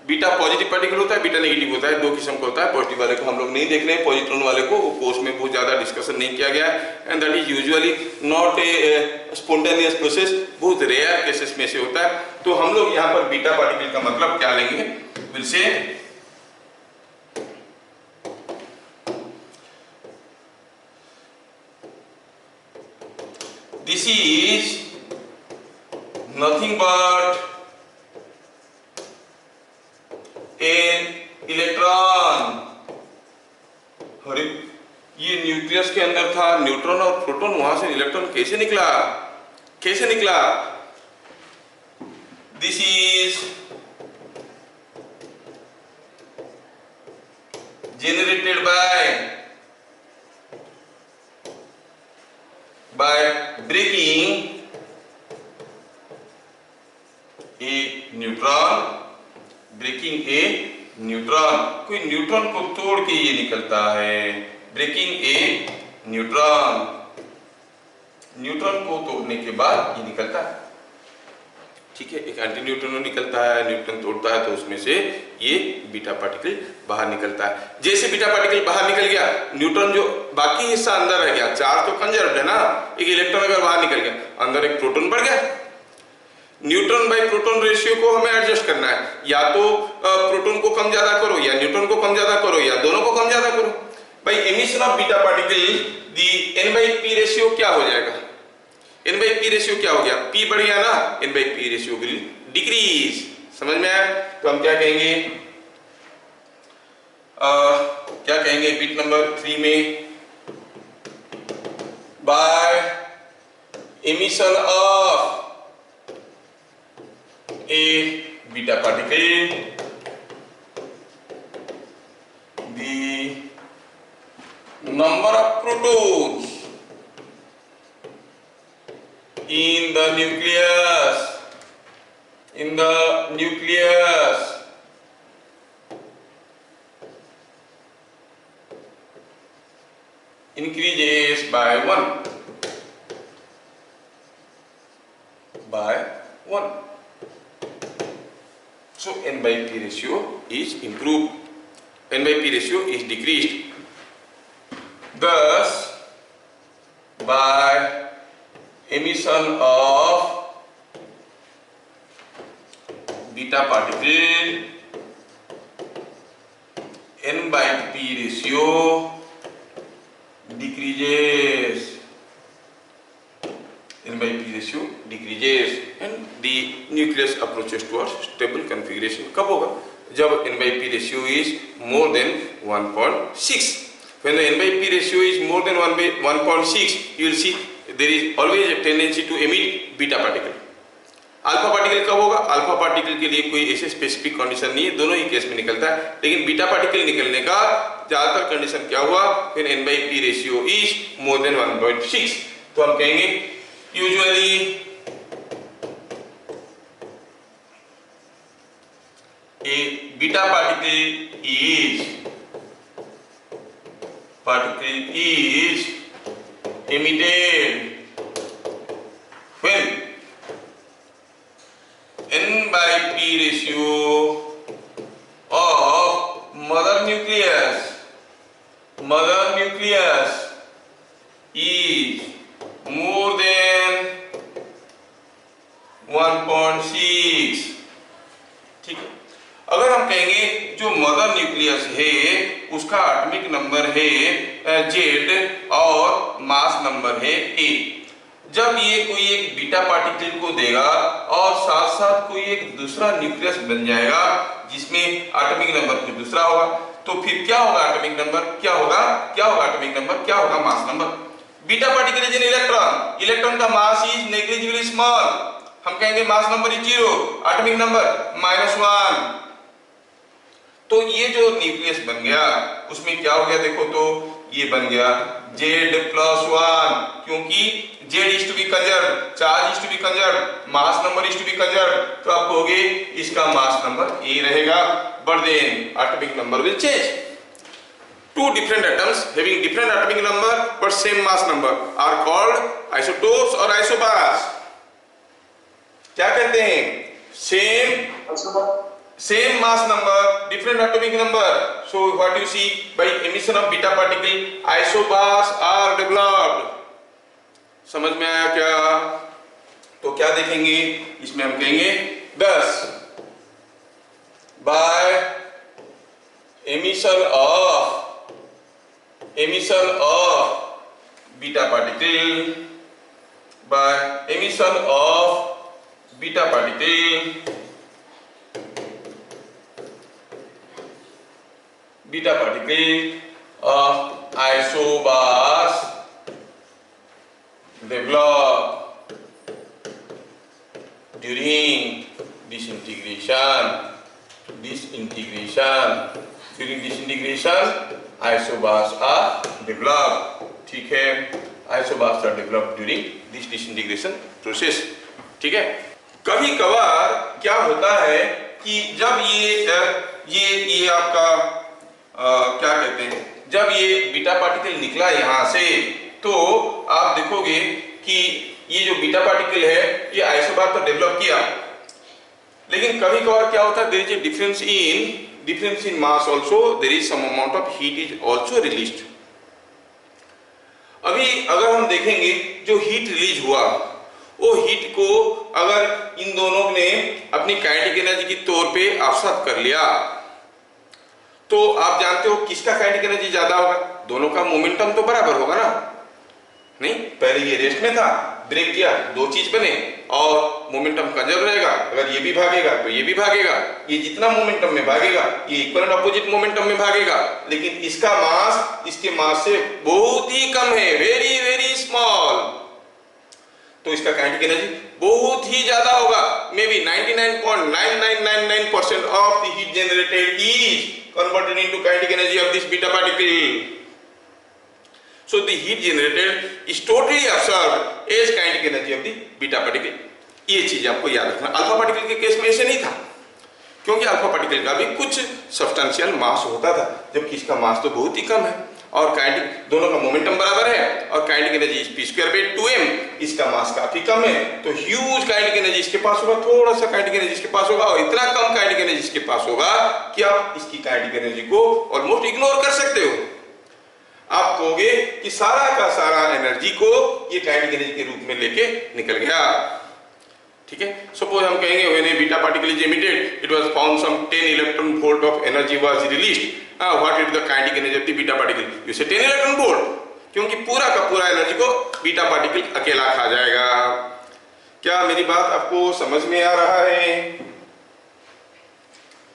बीटा पॉजिटिव पार्टिकल होता है, बीटा नेगेटिव होता है, दो किस्म का होता है। पॉजिटिव वाले को हम लोग नहीं देख रहे हैं, पॉजिट्रॉन वाले को कोर्स में बहुत ज्यादा डिस्कशन नहीं किया गया है, and that is usually not a spontaneous process, बहुत रेयर केसेस में से होता है। तो हम लोग यहाँ पर बीटा पार्टिकल का मतलब क्या लेंगे? Will say this is nothing but an electron। अरे ये न्यूक्लियस के अंदर था न्यूट्रॉन और प्रोटॉन, वहां से इलेक्ट्रॉन कैसे निकला? This is generated by breaking a neutron, कोई न्यूट्रॉन को तोड़ के ये निकलता है। ब्रेकिंग ए न्यूट्रॉन को तोड़ने के बाद ये निकलता है, ठीक है। एक एंटी न्यूट्रॉन निकलता है, न्यूट्रॉन तोड़ता है तो उसमें से ये बीटा पार्टिकल बाहर निकलता है। जैसे बीटा पार्टिकल बाहर निकल गया, न्यूट्रॉन जो बाकी हिस्सा अंदर रह गया, चार्ज तो कंजर्व्ड है ना, एक इलेक्ट्रॉन अगर बाहर निकल गया, अंदर एक प्रोटॉन बढ़ गया। न्यूट्रॉन बाई प्रोटॉन रेशियो को हमें एडजस्ट करना है, या तो प्रोटॉन को कम ज्यादा करो या न्यूट्रॉन को कम ज्यादा करो या दोनों को कम ज्यादा करो। भाई emission of beta particle the n/p ratio क्या हो जाएगा? n/p रेशियो क्या हो गया? p बढ़ गया ना, n/p रेशियो विल डिक्रीज। समझ में आया? तो हम क्या कहेंगे? बिट नंबर 3 में bye emission of a beta particle, the number of protons in the nucleus increases by 1 so n/p ratio is improved, n/p ratio is decreased. Thus by emission of beta particle, n/p ratio decreases, n/p ratio decreases and the nucleus approaches towards stable configuration. कब होगा? जब n/p ratio is more than 1.6. When the n/p ratio is more than 1.6, you will see there is always a tendency to emit beta particle. Alpha particle कब होगा? Alpha particle के लिए कोई ऐसे specific condition नहीं है, दोनों ही केस में निकलता है, लेकिन बीटा पार्टिकल निकलने का ज्यादातर कंडीशन क्या हुआ? When n/p ratio is more than 1.6. तो हम कहेंगे usually a beta particle is emitted when n/p ratio of is more than 1.6। ठीक है। अगर हम कहेंगे जो मदर न्यूक्लियस है उसका एटॉमिक नंबर है Z और मास नंबर है A, जब ये कोई एक बीटा पार्टिकल को देगा और साथ साथ कोई एक दूसरा न्यूक्लियस बन जाएगा जिसमें एटॉमिक नंबर कुछ दूसरा होगा, तो फिर क्या होगा एटॉमिक नंबर, क्या होगा एटॉमिक नंबर, क्या होगा mass number. Beta particle is an electron, electron का मास इज नेग्लिजिबली स्मॉल, हम कहेंगे मास नंबर इज 0, एटॉमिक नंबर -1। तो ये जो न्यूक्लियस बन गया उसमें क्या हो गया, देखो तो ये बन गया Z+1, क्योंकि Z is to be conserved, charge is to be conserved, mass number is to be conserved, तो आप कहोगे इसका मास नंबर A रहेगा, but then atomic number will change। Two different atoms having different atomic number but same mass number are called isotopes or isobars। क्या कहते हैं, same mass number different atomic number, so what you see by emission of beta particle isobars are developed। समझ में आया क्या? तो क्या देखेंगे इसमें, हम कहेंगे 10 by emission of beta particle, by emission of beta particle of isobars develop during disintegration, during disintegration isobars are developed। ठीक है, isobars are developed during this disintegration process। ठीक है। कभी कभार क्या होता है कि जब ये आपका क्या कहते हैं, जब ये बीटा पार्टिकल निकला यहां से, तो आप देखोगे कि ये जो बीटा पार्टिकल है ये आइसोबार तो डेवलप किया, लेकिन कभी कभार क्या होता है, there is a difference in mass also, there is some amount of heat is also released। अभी अगर हम देखेंगे जो हीट रिलीज हुआ, वो हीट को अगर इन दोनों ने अपनी काइनेटिक एनर्जी के तौर पे अवशोषित कर लिया, तो आप जानते हो किसका काइनेटिक एनर्जी ज्यादा होगा, दोनों का मोमेंटम तो बराबर होगा ना, नहीं? पहले ये रेस्ट में था, ब्रेक किया, दो चीज बने और मोमेंटम कंजर्व रहेगा, अगर ये भी भागेगा तो ये भी भागेगा, ये जितना मोमेंटम में भागेगा ये इक्वल एंड अपोजिट मोमेंटम में भागेगा, लेकिन इसका मास इसके मास से बहुत ही कम है, वेरी वेरी स्मॉल, तो इसका काइनेटिक एनर्जी बहुत ही ज्यादा होगा, may be 99.9999% of the heat generated is converted into kinetic energy of this beta particle। So the heat generated is totally absorbed as kinetic energy of the beta particle। ये चीज आपको याद रखना। Alpha particle के case में ऐसे नहीं था, क्योंकि अल्फा पार्टिकल का भी कुछ सब्सटेंशियल मास होता था, जबकि इसका मास तो बहुत ही कम है और काइनेटिक, दोनों का मोमेंटम बराबर है और काइनेटिक एनर्जी p²/2m, इसका मास काफी कम है, तो ह्यूज काइनेटिक एनर्जी इसके पास होगा, थोड़ा सा काइनेटिक एनर्जी इसके पास होगा और इतना कम काइनेटिक एनर्जी इसके पास होगा कि आप इसकी काइनेटिक एनर्जी को ऑलमोस्ट इग्नोर कर सकते हो। आप कहोगे कि सारा का सारा एनर्जी को ये काइनेटिक एनर्जी के रूप में लेके निकल गया। ठीक है, सपोज हम कहेंगे when a beta particle is emitted it was found some 10 electron volt of energy was released, what is the kinetic energy of the beta particle, you say 10 electron volt, क्योंकि पूरा का पूरा एनर्जी को beta particle अकेला खा जाएगा। क्या मेरी बात आपको समझ में आ रहा है?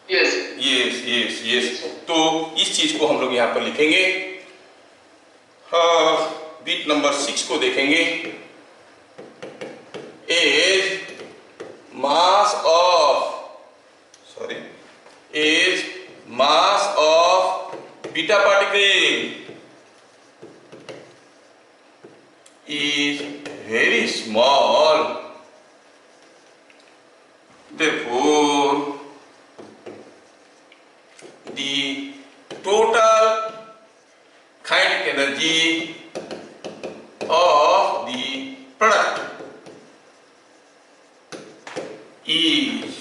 Yes yes yes yes. तो इस चीज को हम लोग यहाँ पर लिखेंगे, बीट नंबर 6 को देखेंगे, is mass of beta particle is very small, therefore the total kinetic energy of the product is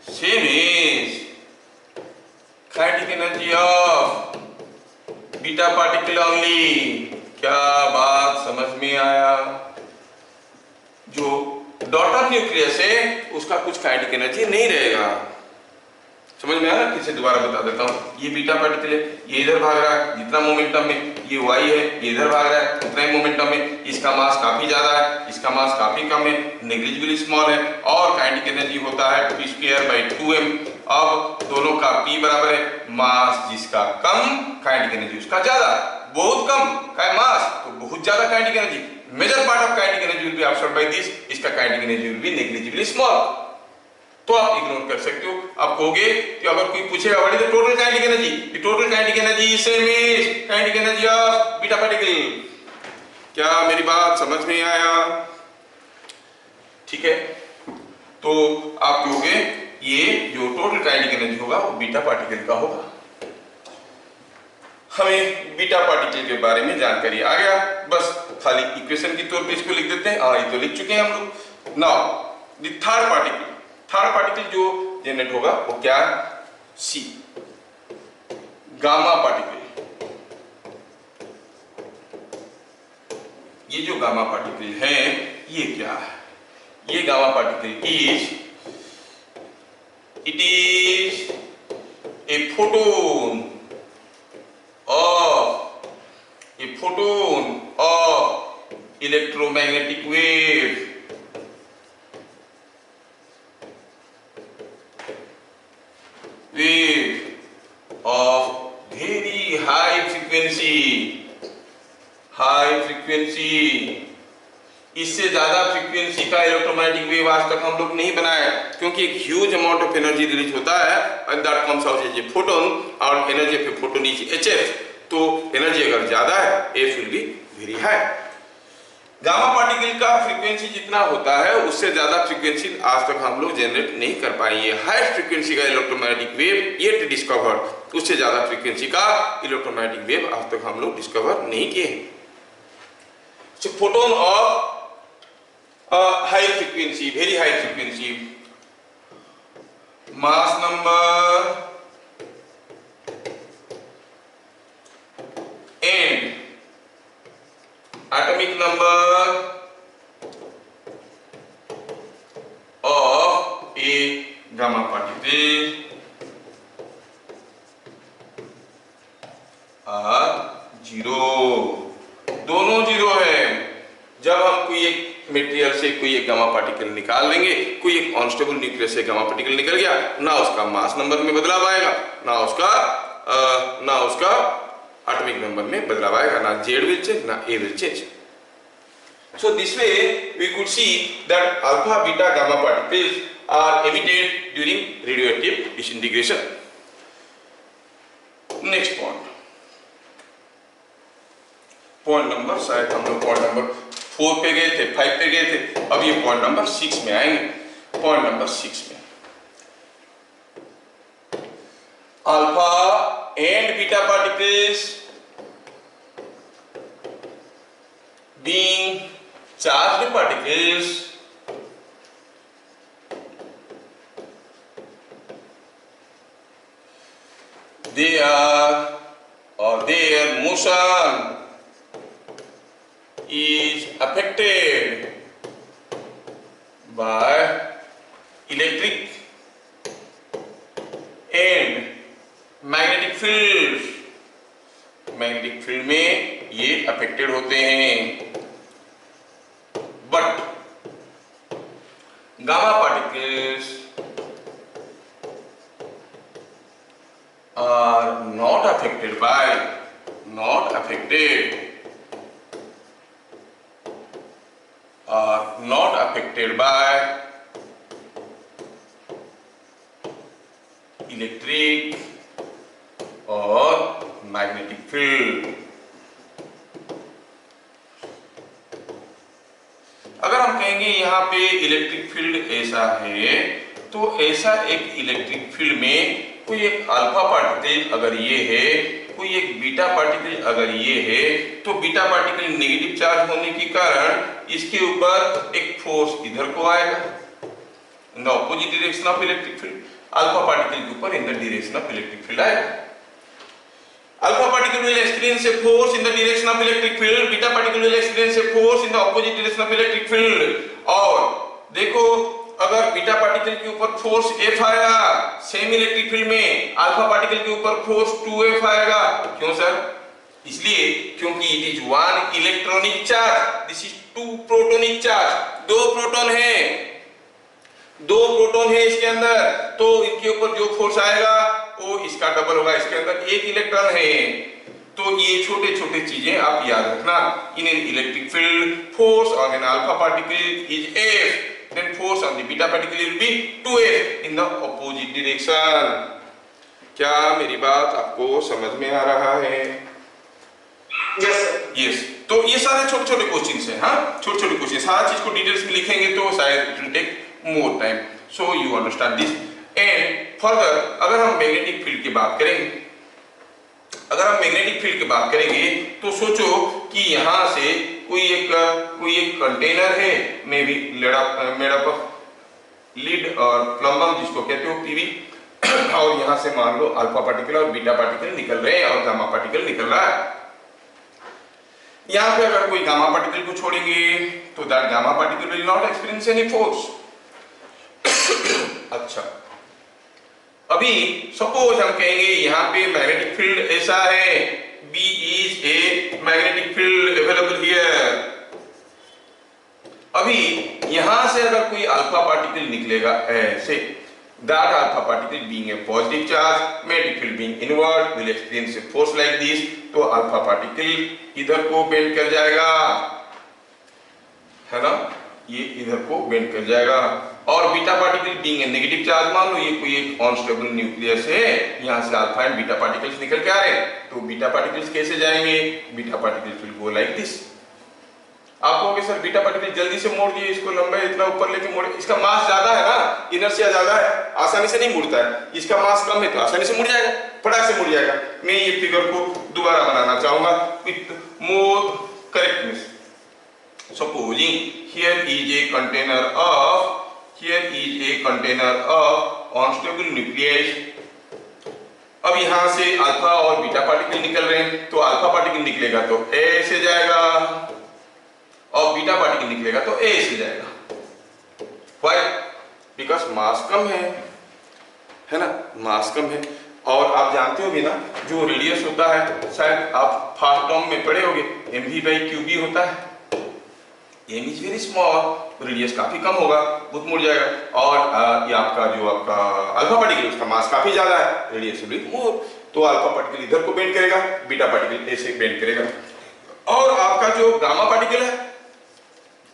same as kinetic energy of beta particle only। क्या बात जो डॉटर न्यूक्लियस है उसका कुछ काइनेटिक एनर्जी नहीं रहेगा। समझ में आया? फिर से दोबारा बता देता हूँ। ये बीटा पार्टिकल है, ये इधर भाग रहा है जितना मोमेंटम में, ये वाई है, ये इधर भाग रहा है उतना ही मोमेंटम में। इसका मास काफी ज्यादा है, इसका मास काफी कम है, नेग्लिजिबली स्मॉल है, और काइनेटिक एनर्जी होता है p²/2m। अब दोनों का p बराबर है, मास जिसका कम काइनेटिक एनर्जी उसका ज्यादा, बहुत कम का मास तो बहुत ज्यादा kinetic energy. Major part of kinetic energy will be absorbed by this, इसका kinetic energy will be negligibly small. तो आप इग्नोर कर सकते हो। आप कहोगे कि अगर कोई पूछेगा what is the total kinetic energy, the total kinetic energy same is kinetic energy of beta particle. क्या मेरी बात समझ में आया? ठीक है, तो आप कहोगे ये जो टोटल काइनेटिक एनर्जी होगा वो बीटा पार्टिकल का होगा। हमें बीटा पार्टिकल के बारे में जानकारी आ गया, बस खाली इक्वेशन के तौर पे इसको लिख देते हैं। ये तो लिख चुके हैं हम लोग। नाउ द थर्ड पार्टिकल जो जनरेट होगा वो क्या है? सी, गामा पार्टिकल। ये जो गामा पार्टिकल है ये क्या है? ये gamma particle it is a photon of electromagnetic wave. Of very high frequency, इससे ज्यादा फ्रीक्वेंसी का इलेक्ट्रोमैग्नेटिक वेव आज तक हम लोग नहीं बनाए, क्योंकि एक huge amount of energy release होता है and that comes out as a photon, और energy of a photon is hf। तो एनर्जी अगर ज्यादा है f will be very high. Gamma particle का फ्रीक्वेंसी जितना होता है उससे ज्यादा फ्रीक्वेंसी आज तक हम लोग जनरेट नहीं कर पाएंगे। हाईएस्ट फ्रीक्वेंसी का इलेक्ट्रोमैग्नेटिक वेव येट डिस्कवर्ड, उससे ज्यादा फ्रीक्वेंसी का इलेक्ट्रोमैग्नेटिक वेव आज तक हम लोग डिस्कवर नहीं किए। So photon of high frequency, very high frequency, mass number and atomic number of a gamma particle are 0। दोनों जीरो है। जब हम कोई एक मटेरियल से कोई एक गामा पार्टिकल निकाल लेंगे, कोई एक अनस्टेबल न्यूक्लियस से गामा पार्टिकल निकल गया, ना उसका मास नंबर में बदलाव आएगा, ना उसका एटॉमिक नंबर में बदलाव आएगा, ना Z will change, ना A will change। So this way we could see that alpha, beta, gamma particles are emitted during radioactive disintegration। Next point number, शायद हम लोग पॉइंट नंबर 4 पे गए थे, 5 पे गए थे, अब ये पॉइंट नंबर 6 में आएंगे। पॉइंट नंबर 6 में alpha and beta particles being charged particles they are or their motion is affected by electric and magnetic fields। Magnetic field में ये अफेक्टेड होते हैं, but gamma particles are not affected by electric or magnetic field। अगर हम कहेंगे यहाँ पे electric field ऐसा है, तो ऐसा एक इलेक्ट्रिक फील्ड में कोई एक अल्फा पार्टिकल अगर ये है, कोई एक बीटा पार्टिकल अगर ये है, तो बीटा पार्टिकल नेगेटिव चार्ज होने के कारण इसके ऊपर एक फोर्स इधर को आएगा in the opposite direction of electric field. Alpha particle के ऊपर in the direction of electric field आएगा। Alpha particle will experience a force in the direction of electric field, beta particle will experience a force in the opposite direction of electric field. और देखो अगर beta particle के ऊपर force F आएगा same electric field में, alpha particle के ऊपर force 2F आएगा। क्यों सर? इसलिए क्योंकि it is one electronic charge, this is two protonic charge. दो प्रोटॉन है इसके अंदर, तो इनके ऊपर जो फोर्स आएगा वो इसका डबल होगा। इसके अंदर एक इलेक्ट्रॉन है, तो ये छोटे छोटे चीजें आप याद रखना। In an electric field force on an alpha particle is F, then force on the beta particle will be 2F in the opposite direction। क्या मेरी बात आपको समझ में आ रहा है? यस। तो ये सारे छोटे छोटे क्वेश्चंस हैं, हाँ छोटे छोटे क्वेश्चन। सारा चीज को डिटेल्स में लिखेंगे तो शायद it will take more time, so you understand this. And further अगर हम मैग्नेटिक फील्ड की बात करेंगे, तो सोचो कि यहाँ से कोई एक कंटेनर है, may be made up of lead और प्लम्बम जिसको कहते हो पीवी, और यहाँ से मान लो अल्फा पार्टिकल और बीटा पार्टिकल निकल रहे हैं और गामा पार्टिकल निकल रहा है। यहाँ पे अगर कोई गामा पार्टिकल को छोड़ेंगे तो that gamma particle will not experience any force. अच्छा, अभी सपोज हम कहेंगे यहाँ पे मैग्नेटिक फील्ड ऐसा है, B is a magnetic field available here। अभी यहां से अगर कोई अल्फा पार्टिकल निकलेगा ऐसे, that alpha particle being a positive charge, magnetic field being inward, will experience a force like this। तो अल्फा पार्टिकल इधर को बेंड कर जाएगा, है ना, ये इधर को बेंड कर जाएगा। और beta particle being a negative charge, मान लो ये कोई एक अनस्टेबल न्यूक्लियस है, यहाँ से अल्फा एंड बीटा पार्टिकल्स निकल के आ रहे हैं, तो बीटा पार्टिकल्स कैसे जाएंगे? Beta particles will go like this. आप कहोगे सर बीटा पार्टिकल जल्दी से मोड़ दिए, इसको लंबा इतना ऊपर लेके मोड़े, इसका मास ज्यादा है ना, इनर्शिया ज्यादा है, आसानी से नहीं मुड़ता है। इसका मास कम है तो आसानी से मुड़ जाएगा, फटाक से मुड़ जाएगा। मैं ये फिगर को दोबारा बनाना चाहूंगा with more correctness. Supposing here is a container of unstable nucleus। अब यहाँ से अल्फा और बीटा पार्टिकल निकल रहे हैं, तो अल्फा पार्टिकल निकलेगा तो A से जाएगा और बीटा पार्टिकल निकलेगा तो A से जाएगा। Why? Because मास कम है ना, मास कम है। और आप जानते हो भी ना, जो रेडियस होता है, शायद आप फर्स्ट टर्म में पढ़े होगे, mv/qb होता है। m is very small, radius काफी कम होगा, बहुत मुड़ जाएगा। और ये आपका अल्फा पार्टिकल, उसका मास काफी ज्यादा है, रेडियस विल बी मोर, तो अल्फा पार्टिकल इधर को बेंड करेगा, बीटा पार्टिकल ऐसे बेंड करेगा। और आपका जो गामा पार्टिकल है,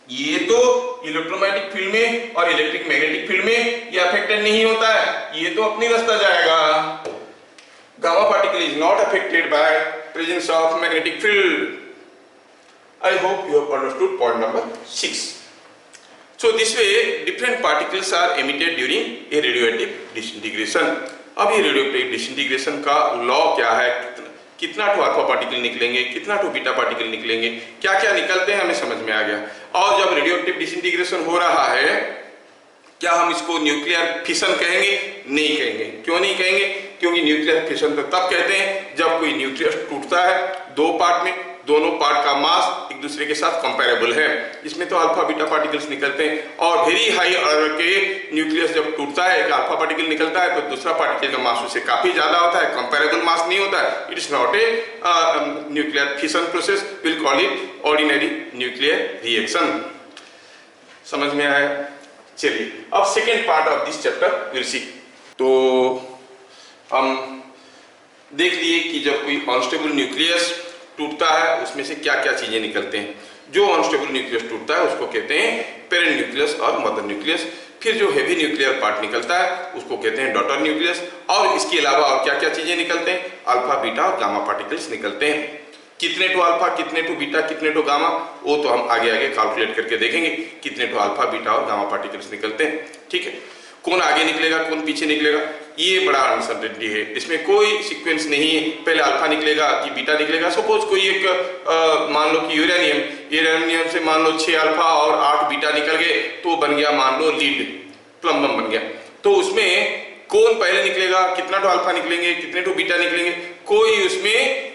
ये तो इलेक्ट्रोमैग्नेटिक फील्ड में और इलेक्ट्रिक मैग्नेटिक फील्ड में ये अफेक्टेड नहीं होता है, ये तो अपनी रास्ता जाएगा। Gamma particle is not affected by presence of magnetic field. I hope you have understood point number 6. So this way different particles are emitted during a radioactive disintegration। अब ये रेडियोएक्टिव डिसइंटीग्रेशन का लॉ क्या है, कितना to alpha particle निकलेंगे, कितना to beta particle निकलेंगे, क्या क्या निकलते हैं, हमें समझ में आ गया। और जब रेडियोएक्टिव डिसइंटीग्रेशन हो रहा है, क्या हम इसको न्यूक्लियर फिशन कहेंगे? नहीं कहेंगे। क्यों नहीं कहेंगे? क्योंकि न्यूक्लियर फिशन तो तब कहते हैं जब कोई न्यूक्लियस टूटता है दो पार्ट में, दोनों पार्ट का मास एक दूसरे के साथ कंपैरेबल है। इसमें तो अल्फा बीटा पार्टिकल्स निकलते हैं। और वेरी हाई ऑर्डर के न्यूक्लियस जब टूटता है, एक अल्फा पार्टिकल निकलता है, तो दूसरा पार्टिकल का मास उससे काफी ज्यादा होता है, कंपैरेबल मास नहीं होता है। It is not a nuclear fission process, will call it ordinary nuclear reaction. समझ में आया? चलिए अब second part of this chapter will see. तो हम देख लिए कि जब कोई अनस्टेबल न्यूक्लियस टूटता है उसमें से क्या क्या चीजें निकलते हैं। जो अनस्टेबल न्यूक्लियस टूटता है उसको कहते हैं पेरेंट न्यूक्लियस और मदर न्यूक्लियस। फिर जो हेवी न्यूक्लियर पार्ट निकलता है उसको कहते हैं डॉटर न्यूक्लियस। और इसके अलावा और क्या क्या चीजें निकलते हैं? अल्फा बीटा और गामा पार्टिकल्स निकलते हैं। कितने टू अल्फा, कितने टू बीटा, कितने टू गामा, वो तो हम आगे आगे कैलकुलेट करके देखेंगे कितने टू अल्फा बीटा और गामा पार्टिकल्स निकलते हैं। ठीक है, कौन आगे निकलेगा कौन पीछे निकलेगा ये बड़ा अनसर्टेनिटी है, इसमें कोई सीक्वेंस नहीं है, पहले अल्फा निकलेगा कि बीटा निकलेगा। सपोज कोई एक मान लो कि यूरेनियम से मान लो 6 अल्फा और 8 बीटा निकल गए, तो बन गया मान लो लीड, प्लम्बम बन गया। तो उसमें कौन पहले निकलेगा, कितना तो अल्फा निकलेंगे, कितने तो बीटा निकलेंगे, कोई उसमें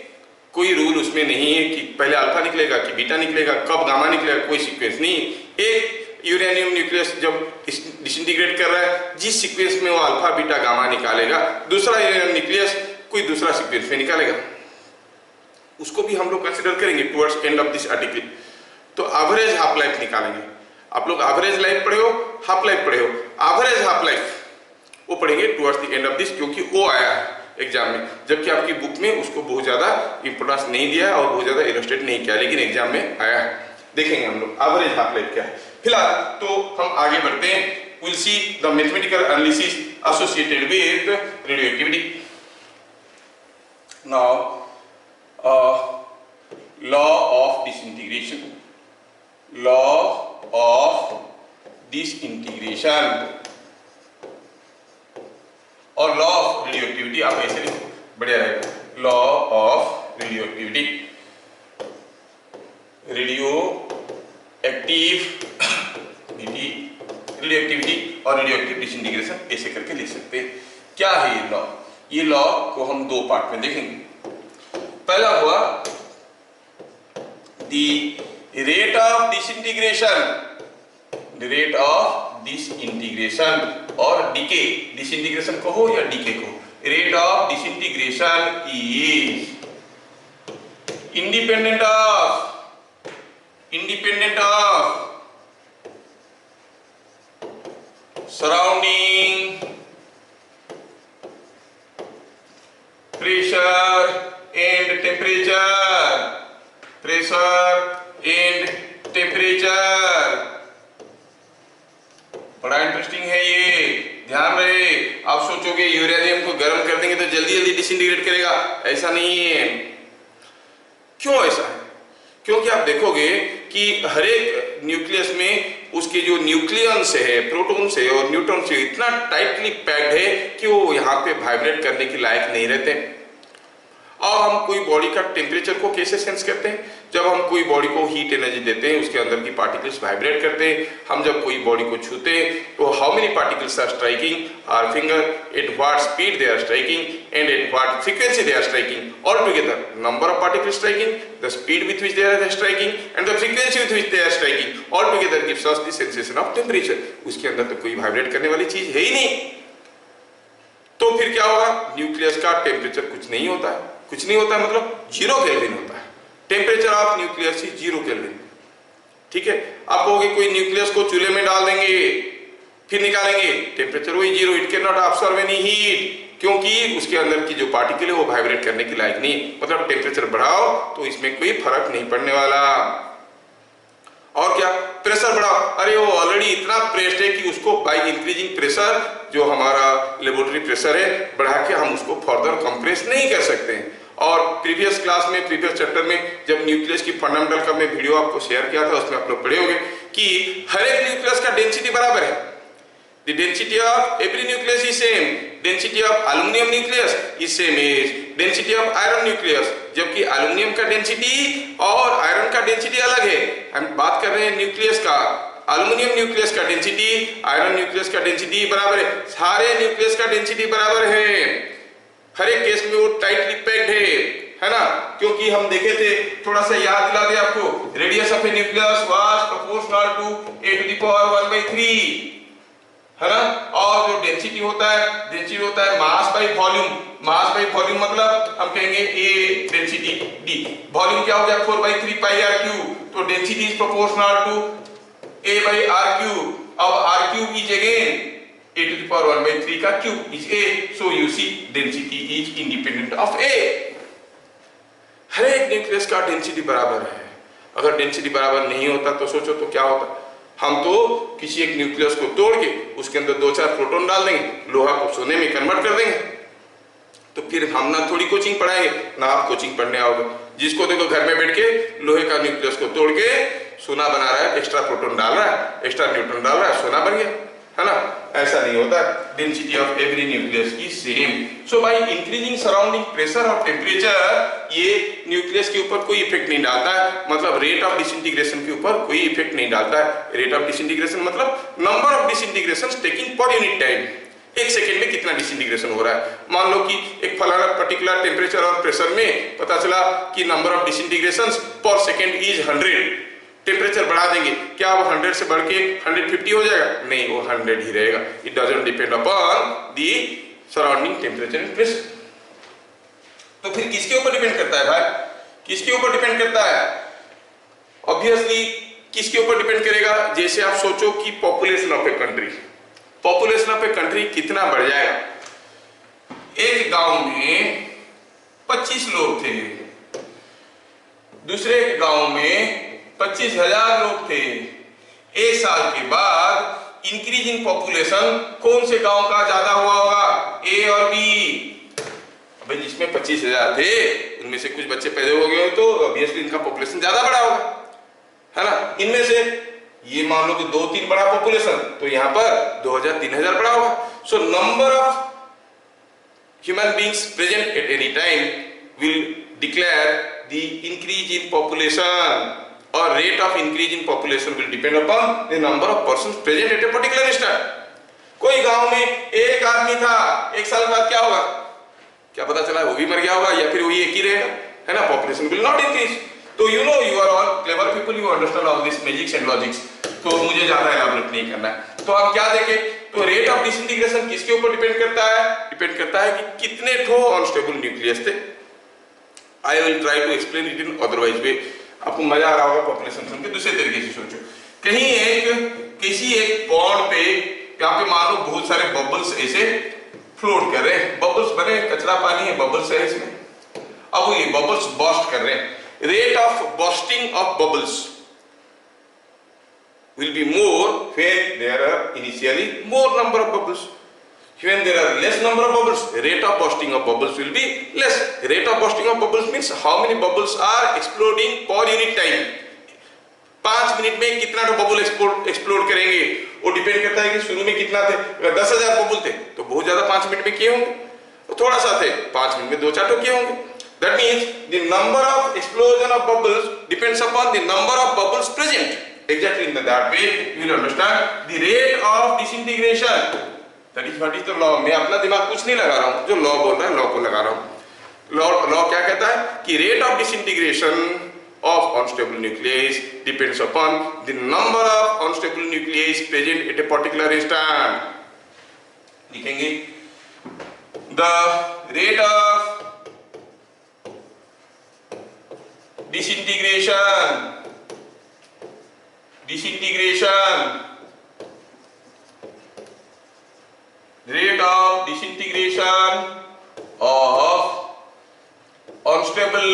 कोई रूल उसमें नहीं है कि पहले अल्फा निकलेगा कि बीटा निकलेगा, कब गामा निकलेगा, कोई सीक्वेंस नहीं। एक यूरेनियम न्यूक्लियस जब डिसइंटीग्रेट कर रहा है, जिस सीक्वेंस में वो अल्फा बीटा गामा निकालेगा, दूसरा यूरेनियम न्यूक्लियस कोई दूसरा सीक्वेंस में निकालेगा, उसको भी हम लोग कंसिडर करेंगे towards end of this article. तो एवरेज हाफ लाइफ निकालेंगे। आप लोग एवरेज लाइफ पढ़े हो, हाफ लाइफ पढ़े हो, एवरेज हाफ लाइफ वो पढ़ेंगे towards the end of this, क्योंकि वो आया है एग्जाम में, जबकि आपकी बुक में उसको बहुत ज्यादा इंपोर्टेंस नहीं दिया और बहुत ज्यादा इलस्ट्रेट नहीं किया, लेकिन एग्जाम में आया है। देखेंगे हम लोग एवरेज हाफ लाइफ क्या है। फिलहाल तो हम आगे बढ़ते हैं। Will see the mathematical analysis associated with radioactivity. Now law of disintegration, law of disintegration और लॉ ऑफ रेडियोएक्टिविटी आप ऐसे लिखो, बढ़िया रहेगा। लॉ ऑफ रेडियोएक्टिविटी, रेडियोएक्टिविटी और रेडियोएक्टिव डिसइंटीग्रेशन ऐसे करके लिख सकते हैं। क्या है ये लॉ? ये लॉ को हम दो पार्ट में देखेंगे। पहला हुआ the rate of disintegration, the rate of disintegration और डीके, डिसइंटीग्रेशन को हो या डीके को, rate of disintegration is independent of surrounding pressure and temperature, pressure and temperature. बड़ा इंटरेस्टिंग है ये, ध्यान रहे। आप सोचोगे यूरेनियम को गर्म कर देंगे तो जल्दी जल्दी डिसइंटीग्रेट करेगा, ऐसा नहीं है। क्यों ऐसा है? क्योंकि आप देखोगे कि हर एक न्यूक्लियस में उसके जो न्यूक्लियंस है, प्रोटॉन्स है और न्यूट्रॉन्स है, इतना टाइटली पैक्ड है कि वो यहाँ पे वाइब्रेट करने के लायक नहीं रहते। और हम कोई बॉडी का टेम्परेचर को कैसे सेंस करते हैं? जब हम कोई बॉडी को हीट एनर्जी देते हैं, उसके अंदर की पार्टिकल्स वाइब्रेट करते हैं। हम जब कोई बॉडी को छूते हैं तो how many particles are striking our finger, at what speed they are striking and at what frequency they are striking, all together number of particles striking, the speed with which they are striking and the frequency with which they are striking, all together gives us the sensation of temperature. उसके अंदर तो कोई vibrate करने वाली चीज है ही नहीं। तो फिर क्या होगा? न्यूक्लियस का टेम्परेचर कुछ नहीं होता है, कुछ नहीं होता है मतलब 0 केल्विन होता है। Temperature of nucleus is 0 kelvin. ठीक है, आप कहोगे कोई न्यूक्लियस को चूल्हे में डाल देंगे फिर निकालेंगे, टेम्परेचर वही 0, it can not absorb any heat, क्योंकि उसके अंदर की जो पार्टिकल है वो वाइब्रेट करने के लायक नहीं। मतलब टेम्परेचर बढ़ाओ तो इसमें कोई फर्क नहीं पड़ने वाला। और क्या? प्रेशर बढ़ाओ, अरे वो ऑलरेडी इतना प्रेस्ड है कि उसको बाय इंक्रीजिंग प्रेशर, जो हमारा लेबोरेटरी प्रेशर है, बढ़ा के हम उसको फर्दर कंप्रेस नहीं कर सकते हैं। और प्रीवियस क्लास में, प्रीवियस चैप्टर में जब न्यूक्लियस की फंडामेंटल का मैं वीडियो आपको शेयर किया था, उसमें आप लोग पढ़े होंगे कि हर एक न्यूक्लियस का डेंसिटी बराबर है। The density of every nucleus is same. Density of aluminum nucleus is same as density of iron nucleus. जबकि एल्युमिनियम का डेंसिटी और आयरन का डेंसिटी अलग है। हम बात कर रहे हैं न्यूक्लियस का। एल्युमिनियम न्यूक्लियस का डेंसिटी आयरन न्यूक्लियस का डेंसिटी बराबर है। सारे न्यूक्लियस का डेंसिटी बराबर है। हर एक केस में वो टाइटली पैक्ड है ना? क्योंकि हम देखे थे, थोड़ा सा याद दिला दे आपको, radius of a nucleus was proportional to a⁻⁴ है ना? और जो डेंसिटी होता है mass by volume. Mass by volume मतलब हम कहेंगे ए डेंसिटी डी, वॉल्यूम क्या हो गया 4/3πr³। तो density is proportional to a/r³। अब r³ इज अगेन a⁻⁴ का cube is a, so you see density is independent of a। हर एक न्यूक्लियस का डेंसिटी बराबर है। अगर डेंसिटी बराबर नहीं होता तो सोचो तो क्या होता। हम तो किसी एक न्यूक्लियस को तोड़ के उसके अंदर 2-4 प्रोटॉन डाल देंगे, लोहा को सोने में कन्वर्ट कर देंगे, तो फिर हम ना थोड़ी कोचिंग पढ़ाएंगे ना आप कोचिंग पढ़ने आओगे। जिसको देखो घर में बैठ के लोहे का न्यूक्लियस को तोड़ के सोना बना रहा है, एक्स्ट्रा प्रोटॉन डाल रहा है, एक्स्ट्रा न्यूट्रॉन डाल रहा है, सोना बन गया, है ना? ऐसा नहीं होता। डेंसिटी ऑफ एवरी न्यूक्लियस की same. So by increasing surrounding pressure और टेम्परेचर, ये न्यूक्लियस के ऊपर कोई इफेक्ट नहीं डालता है। मतलब रेट ऑफ डिसइंटीग्रेशन के ऊपर कोई इफेक्ट नहीं डालता है। रेट ऑफ डिसइंटीग्रेशन मतलब number of disintegrations taking per unit time. एक सेकेंड में कितना डिसइंटीग्रेशन हो रहा है। मान लो कि एक फलाना पर्टिकुलर टेम्परेचर और प्रेशर में पता चला कि नंबर ऑफ डिसइंटीग्रेशंस पर सेकेंड इज 100। टेम्परेचर बढ़ा देंगे, क्या वो 100 से बढ़ के 150 हो जाएगा? नहीं, वो 100 ही रहेगा। It doesn't depend upon the surrounding temperature and pressure. तो फिर किसके ऊपर डिपेंड करता है भाई? किसके ऊपर डिपेंड करता है? ऑब्वियसली किसके ऊपर डिपेंड करेगा? जैसे आप सोचो कि population of a country, population of a country कितना बढ़ जाएगा। एक गांव में 25 लोग थे, दूसरे गांव में 25,000 लोग थे। एक साल के बाद इंक्रीज इन पॉपुलेशन कौन से गांव का ज्यादा हुआ होगा? ए और बी। भाई जिसमें 25,000 थे उनमें से कुछ बच्चे पैदा हो गए तो ऑब्वियसली इनका पॉपुलेशन ज्यादा बड़ा होगा, है ना। इनमें से ये मान लो कि 2-3 बड़ा पॉपुलेशन, तो यहाँ पर 2,000-3,000 बड़ा होगा। So number of human beings present at any time will declare the increase in population, or rate of increase in population will depend upon the number of persons present at a particular instant. कोई गांव में एक आदमी था, एक साल बाद क्या होगा? क्या पता चला वो भी मर गया होगा या फिर वही एक ही रहेगा, है ना। Population will not increase. तो you know you are all clever people, you understand all this magics and logics, तो मुझे ज्यादा एलाबोरेट नहीं करना है। तो आप क्या देखें, तो रेट ऑफ डिसइंटीग्रेशन किसके ऊपर डिपेंड करता है? डिपेंड करता है कि कितने ठो अनस्टेबल न्यूक्लियस थे। I will try to explain it in otherwise way. आपको मजा आ रहा होगा पॉपुलेशन सुन के। दूसरे तरीके से सोचो, कहीं किसी एक पॉन्ड पे यहाँ पे मान लो बहुत सारे बबल्स ऐसे फ्लोट कर रहे हैं, बबल्स बने, कचरा पानी है, बबल्स है इसमें। अब ये बबल्स बर्स्ट कर रहे हैं। Rate of bursting of bubbles will be more when there are initially more number of bubbles. When there are less number of bubbles, rate of bursting of bubbles will be less. Rate of bursting of bubbles means how many bubbles are exploding per unit time. 5 minute में कितना तो bubble explode करेंगे, वो depend करता है कि शुरू में कितना थे। अगर 10,000 बबल थे तो बहुत ज्यादा 5 मिनट में किए होंगे, तो थोड़ा सा थे 5 मिनट में 2-4 तो किए होंगे। That means the number of explosion of bubbles depends upon the number of bubbles present. Exactly in that way you will understand the rate of disintegration. That is what is the law. मैं अपना दिमाग कुछ नहीं लगा रहा हूँ, जो law बोल रहा है लॉ को लगा रहा हूँ। लॉ क्या कहता है कि rate of disintegration of unstable nucleus depends upon the number of unstable nucleus present at a particular instant. लिखेंगे the rate of disintegration rate of disintegration of unstable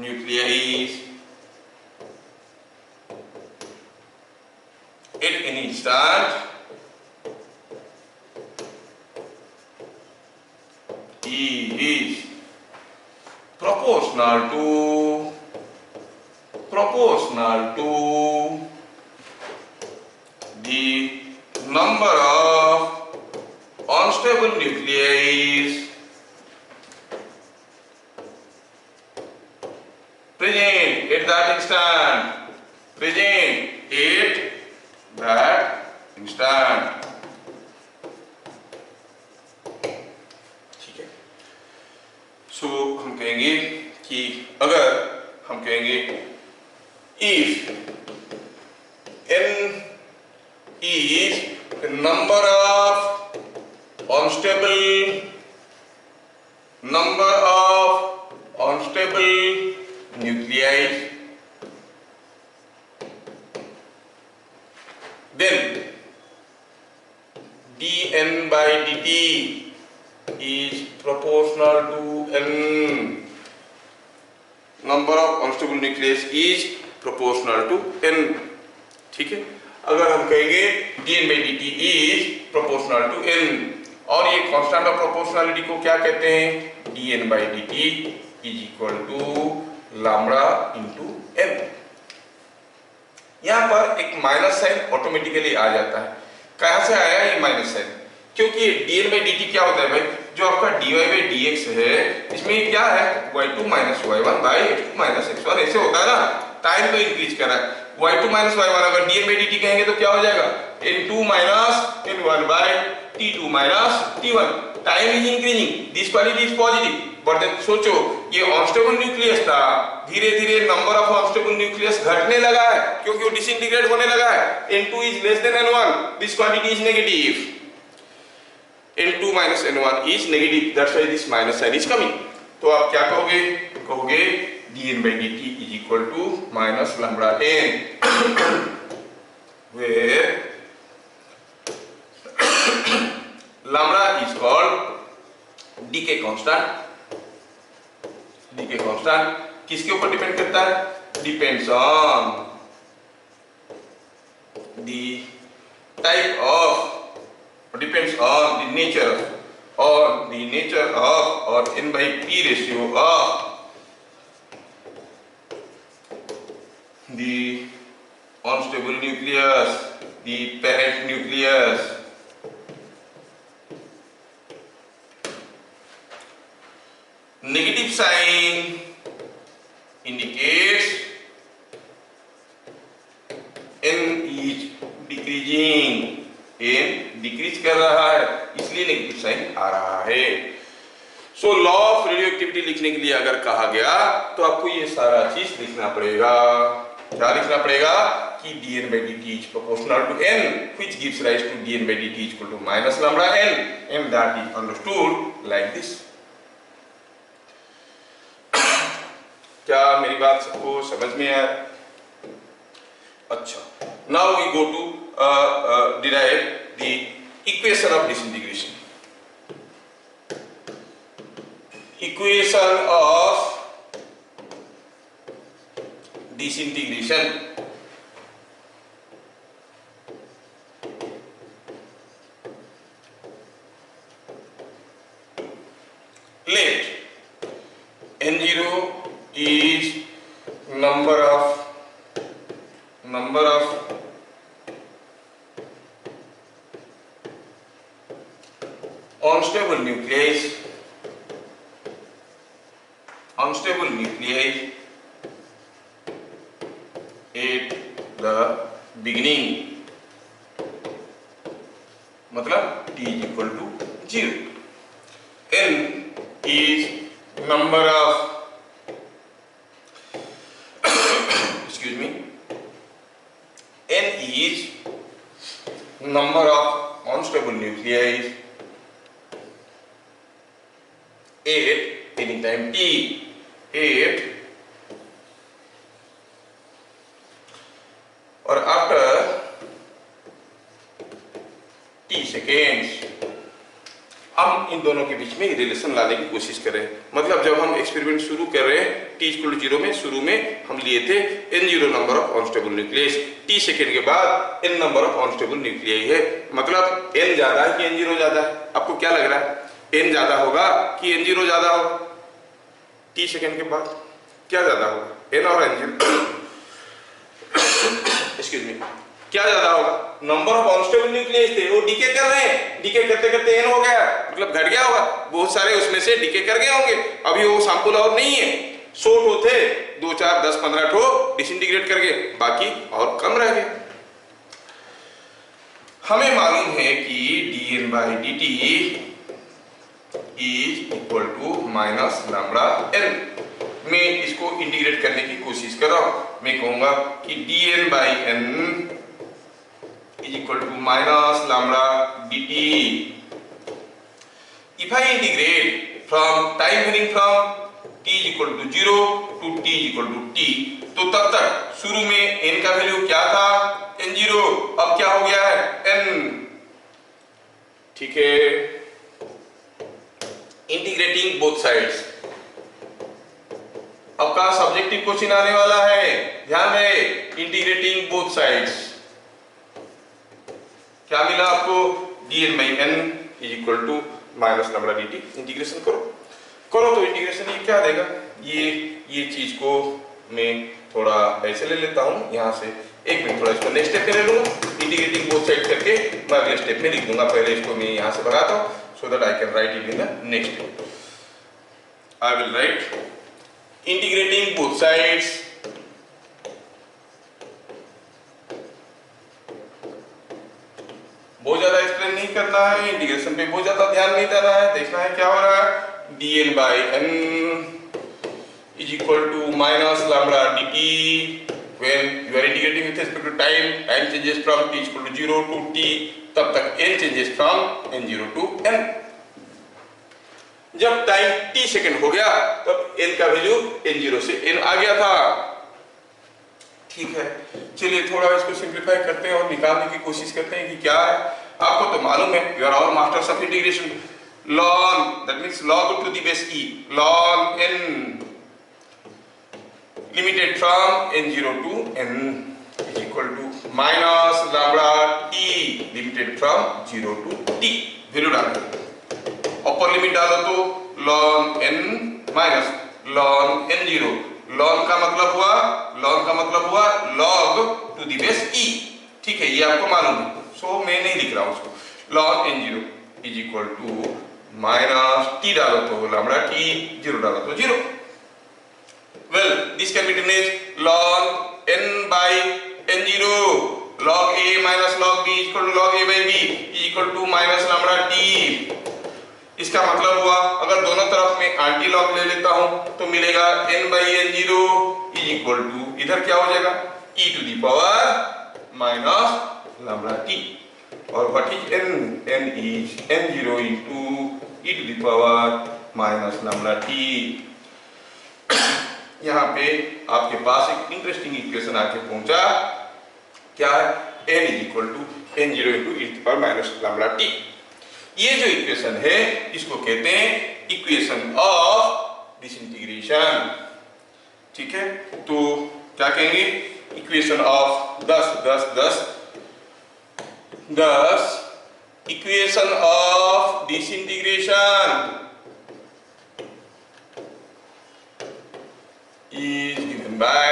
nuclei at any instant is proportional to the number of unstable nuclei present at that instant. ठीक है। सो हम कहेंगे कि अगर हम कहेंगे if n is the number of unstable nuclei, then dn by dt is proportional to n. Number of unstable nucleus is proportional to n. ठीक है। अगर हम कहेंगे dn by dt is proportional to n, और ये constant of proportionality को क्या कहते हैं? dn by dt is equal to lambda into n। यहाँ पर एक माइनस साइन ऑटोमेटिकली आ जाता है। कहाँ से आया ये माइनस साइन? क्योंकि dn by dt क्या होता है भाई? जो आपका dy by dx है, इसमें क्या है? y2 minus y1 by x2 minus x1 ऐसे होता है ना। टाइम तो इंक्रीज कर रहा है, y2 माइनस y1, अगर dn by dt कहेंगे तो क्या हो जाएगा n2 minus n1 by t2 minus t1। Time is increasing, this quality is positive, but then सोचो ये अनस्टेबल न्यूक्लियस था, धीरे धीरे नंबर ऑफ अनस्टेबल न्यूक्लियस घटने लगा है क्योंकि वो डिसइंटीग्रेट होने लगा है। n2 is less then n1, this quantity is negative, n2 minus n1 is negative, that's why this minus sign is coming। तो आप क्या कहोगे, कहोगे dn by dt is equal to minus lambda n where lambda is called decay constant। decay constant किसके ऊपर depend करता है, depends on the type of, depends on the nature of or n by p ratio of the unstable nucleus, the parent nucleus। Negative sign indicates n is decreasing, n decrease कर रहा है इसलिए negative sign आ रहा है। So law of radio activity लिखने के लिए अगर कहा गया तो आपको ये सारा चीज लिखना पड़ेगा। क्या लिखना पड़ेगा कि dn by dt is proportional to n which gives rise to dn by dt is equal to minus lambda n and that is understood like this। क्या मेरी बात सबको समझ में आया? अच्छा, now we go to derive the equation of disintegration। equation of disintegration, let n0 is number of unstable nuclei at the beginning, मतलब t is equal to 0। n is number of excuse me, n is number of unstable nuclei at any time t, at और after t seconds। हम इन दोनों के बीच में relation लाने की कोशिश कर रहे हैं, मतलब जब हम एक्सपेरिमेंट शुरू कर रहे हैं t इक्वल टू 0 में, शुरू में हम लिए थे n0 number of unstable nucleus, t second के बाद n number of unstable nucleus है, मतलब n ज्यादा है कि n0 ज्यादा है? आपको क्या लग रहा है, n ज्यादा होगा कि n0 ज्यादा होगा? t सेकेंड के बाद क्या ज्यादा होगा, n और n0? एक्सक्यूज मी, क्या ज्यादा होगा? नंबर ऑफ अनस्टेबल न्यूक्लियस थे वो डीके कर रहे हैं, डीके करते करते n हो गया, मतलब घट गया होगा, बहुत सारे उसमें से डीके कर गए होंगे, अभी वो सैंपल और नहीं है, 100 ठो थे, 2 4 10 15 ठो डिसइंटीग्रेट कर गए, बाकी और कम रह गए। हमें मालूम है कि dn by dt is equal to minus lambda n। मैं इसको इंटीग्रेट करने की कोशिश कर रहा हूं, मैं कहूंगा कि dn by n is equal to minus lambda dt। If I integrate from time varying from t is equal to 0 to t is equal to t, तो तब तक शुरू में n का वैल्यू क्या था, n0, अब क्या हो गया है n। ठीक है, इंटीग्रेटिंग बोथ साइड्स। अब का सब्जेक्टिव क्वेश्चन आने वाला है, ध्यान रहे, इंटीग्रेटिंग बोथ साइड्स। क्या मिला आपको, dn by n is equal to minus lambda dt। Integration करो तो इंटीग्रेशन ये क्या देगा, ये चीज को मैं थोड़ा ऐसे ले लेता हूं यहाँ से, एक मिनट, थोड़ा इसको नेक्स्ट स्टेप में ले लूंगा, इंटीग्रेटिंग बोथ साइड करके मैं अगले स्टेप में लिख दूंगा, पहले इसको मैं यहाँ से भगाता हूँ so that I can write it in the next step। I will write integrating both sides नहीं करना है, इंटीग्रेशन पे बहुत ज्यादा ध्यान नहीं देना है, देखना है क्या हो रहा है। dn by n is equal to minus lambda dt when you are integrating with respect to time changes from t is equal to 0 to t, तब तक n changes from n0 to n। जब time t second हो गया तब n का value n0 से n आ गया था। ठीक है, चलिए थोड़ा इसको सिंप्लीफाई करते हैं और निकालने की कोशिश करते हैं कि क्या है। आपको तो मालूम है, you are all masters of integration. ln that means log to the base e ln n limited from n0 to n is equal to minus lambda t limited from 0 to t। Value डालो, upper limit डालो तो ln n minus ln n0। ln का मतलब हुआ log to the base e। ठीक है, ये आपको मालूम है, सो मैं नहीं लिख रहा हूं उसको। ln n0 is equal to minus t डालो तो लैम्डा t, 0 डालो तो 0। Well this can be written as ln n by n0 log a minus log b equal to log a by b is equal to minus lambda t। इसका मतलब हुआ अगर दोनों तरफ में आंटी लॉग ले लेता हूं तो मिलेगा n by n0 is equal to, इधर क्या हो जाएगा e to the power minus lambda t। और what is n? n is n0 into e to the power minus lambda t। यहाँ पे आपके पास एक इंटरेस्टिंग इक्वेशन आके पहुंचा, क्या है? n is equal to n0 into e to the power minus lambda t। ये जो इक्वेशन है इसको कहते हैं इक्वेशन ऑफ डिसइंटीग्रेशन। ठीक है, तो क्या कहेंगे? Equation of 10 equation of disintegration is given by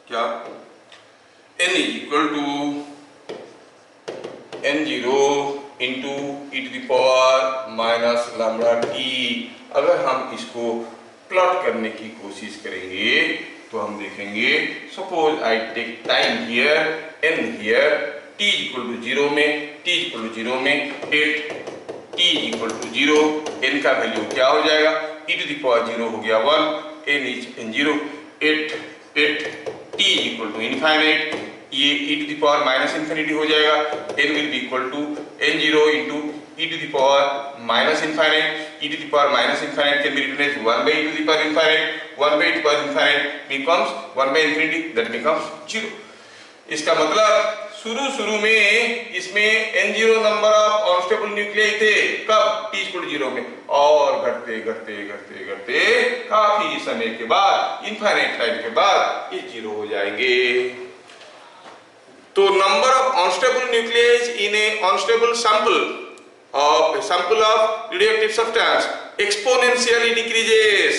क्या? n is equal to n0 into e to the power minus lambda t। अगर हम इसको प्लॉट करने की कोशिश करेंगे तो हम देखेंगे, suppose I take time here, n here, t equal to 0 में, t इक्वल टू 0 में 8, t इक्वल टू 0, n का वैल्यू क्या हो जाएगा? e टू द पावर 0 हो गया 1, n is n0, 8 t equal to infinite, ये e to the power minus infinity हो जाएगा, n will be equal to n0 into e to the power minus infinite, e to the power minus infinite can be written as 1 by e to the power infinite, 1 by e to the power infinite becomes 1 by infinity, that becomes 0। इसका मतलब शुरू में इसमें n0 number of unstable nuclei थे, कब? t equal to 0 में, और घटते काफी समय के बाद, इनफाइनाइट टाइम के बाद ये 0 हो जाएंगे। तो number of unstable nuclei in A unstable sample of radioactive substance exponentially decreases।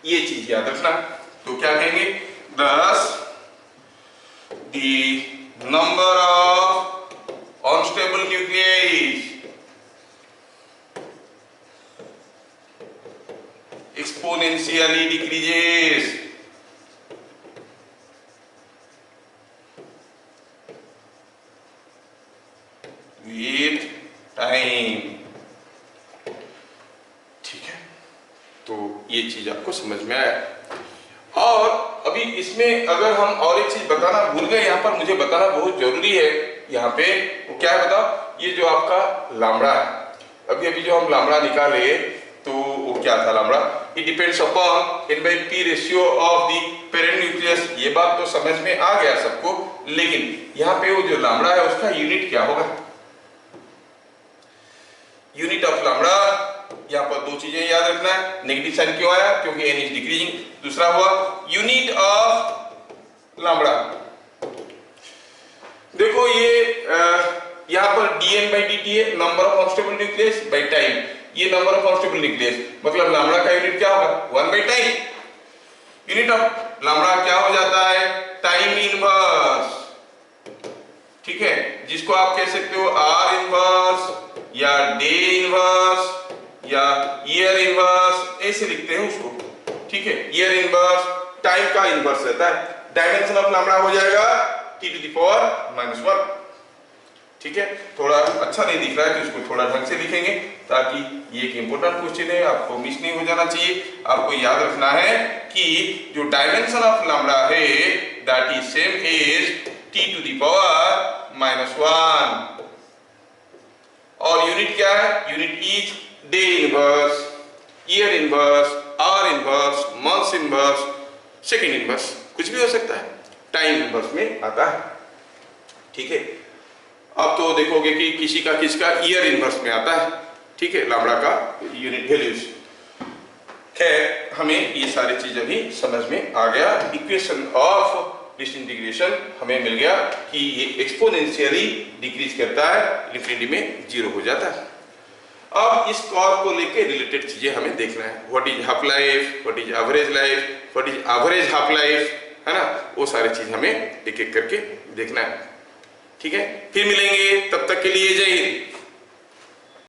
ये चीज याद रखना। तो क्या कहेंगे? thus the number of unstable nuclei exponentially decreases with time। ठीक है, तो ये चीज आपको समझ में आया। और अभी इसमें अगर हम और एक चीज बताना भूल गए, यहाँ पर मुझे बताना बहुत जरूरी है। यहाँ पे वो क्या है बताओ? ये जो आपका लामड़ा है, अभी जो हम लामड़ा निकाले तो वो क्या था lambda? It depends upon n by p ratio of the parent nucleus. ये बात तो समझ में आ गया सबको, लेकिन यहाँ पे वो जो लामड़ा है उसका यूनिट क्या होगा? यूनिट ऑफ लैम्डा, यहाँ पर दो चीजें याद रखना है। नेगेटिव साइन क्यों आया? क्योंकि n इज डिक्रीजिंग। दूसरा हुआ यूनिट ऑफ लैम्डा। देखो ये यहाँ पर dn by dt है, number of unstable nucleus by time. ये नंबर ऑफ अनस्टेबल न्यूक्लियस मतलब लैम्डा का यूनिट क्या होगा? 1 by time. Unit of lambda क्या हो जाता है? Time inverse. ठीक है, जिसको आप कह सकते हो r इनवर्स या डे इनवर्स या ईयर इनवर्स, ऐसे लिखते हैं उसको। ठीक है, ईयर इनवर्स टाइम का इनवर्स रहता है, डायमेंशन ऑफ लैम्बडा हो जाएगा t टू द पावर -1। ठीक है, थोड़ा अच्छा नहीं दिख रहा है तो इसको थोड़ा ढंग से लिखेंगे ताकि ये एक इंपॉर्टेंट क्वेश्चन है, आपको मिस नहीं हो जाना चाहिए। आपको याद रखना है कि जो डायमेंशन ऑफ लैम्बडा है that is same as t to the power -1 और यूनिट क्या है? Unit is day inverse, year inverse, hour inverse, month inverse, second inverse, कुछ भी हो सकता है, टाइम इनवर्स में आता है। ठीक है, अब तो देखोगे कि किसका ईयर इनवर्स में आता है। ठीक है, लैम्बडा का यूनिट वैल्यूज। खैर, हमें ये सारी चीजें भी समझ में आ गया। इक्वेशन ऑफ डिसइंटीग्रेशन हमें मिल गया कि ये एक्सपोनेंशियली डिक्रीज करता है, इन्फिनिटी में 0 हो जाता है। अब इस कर्व को लेके रिलेटेड चीजें हमें देखना है। What is half life, what is average life, what is average half life, है ना, वो सारी चीज हमें एक एक करके देखना है। ठीक है, फिर मिलेंगे, तब तक के लिए जय हिंद।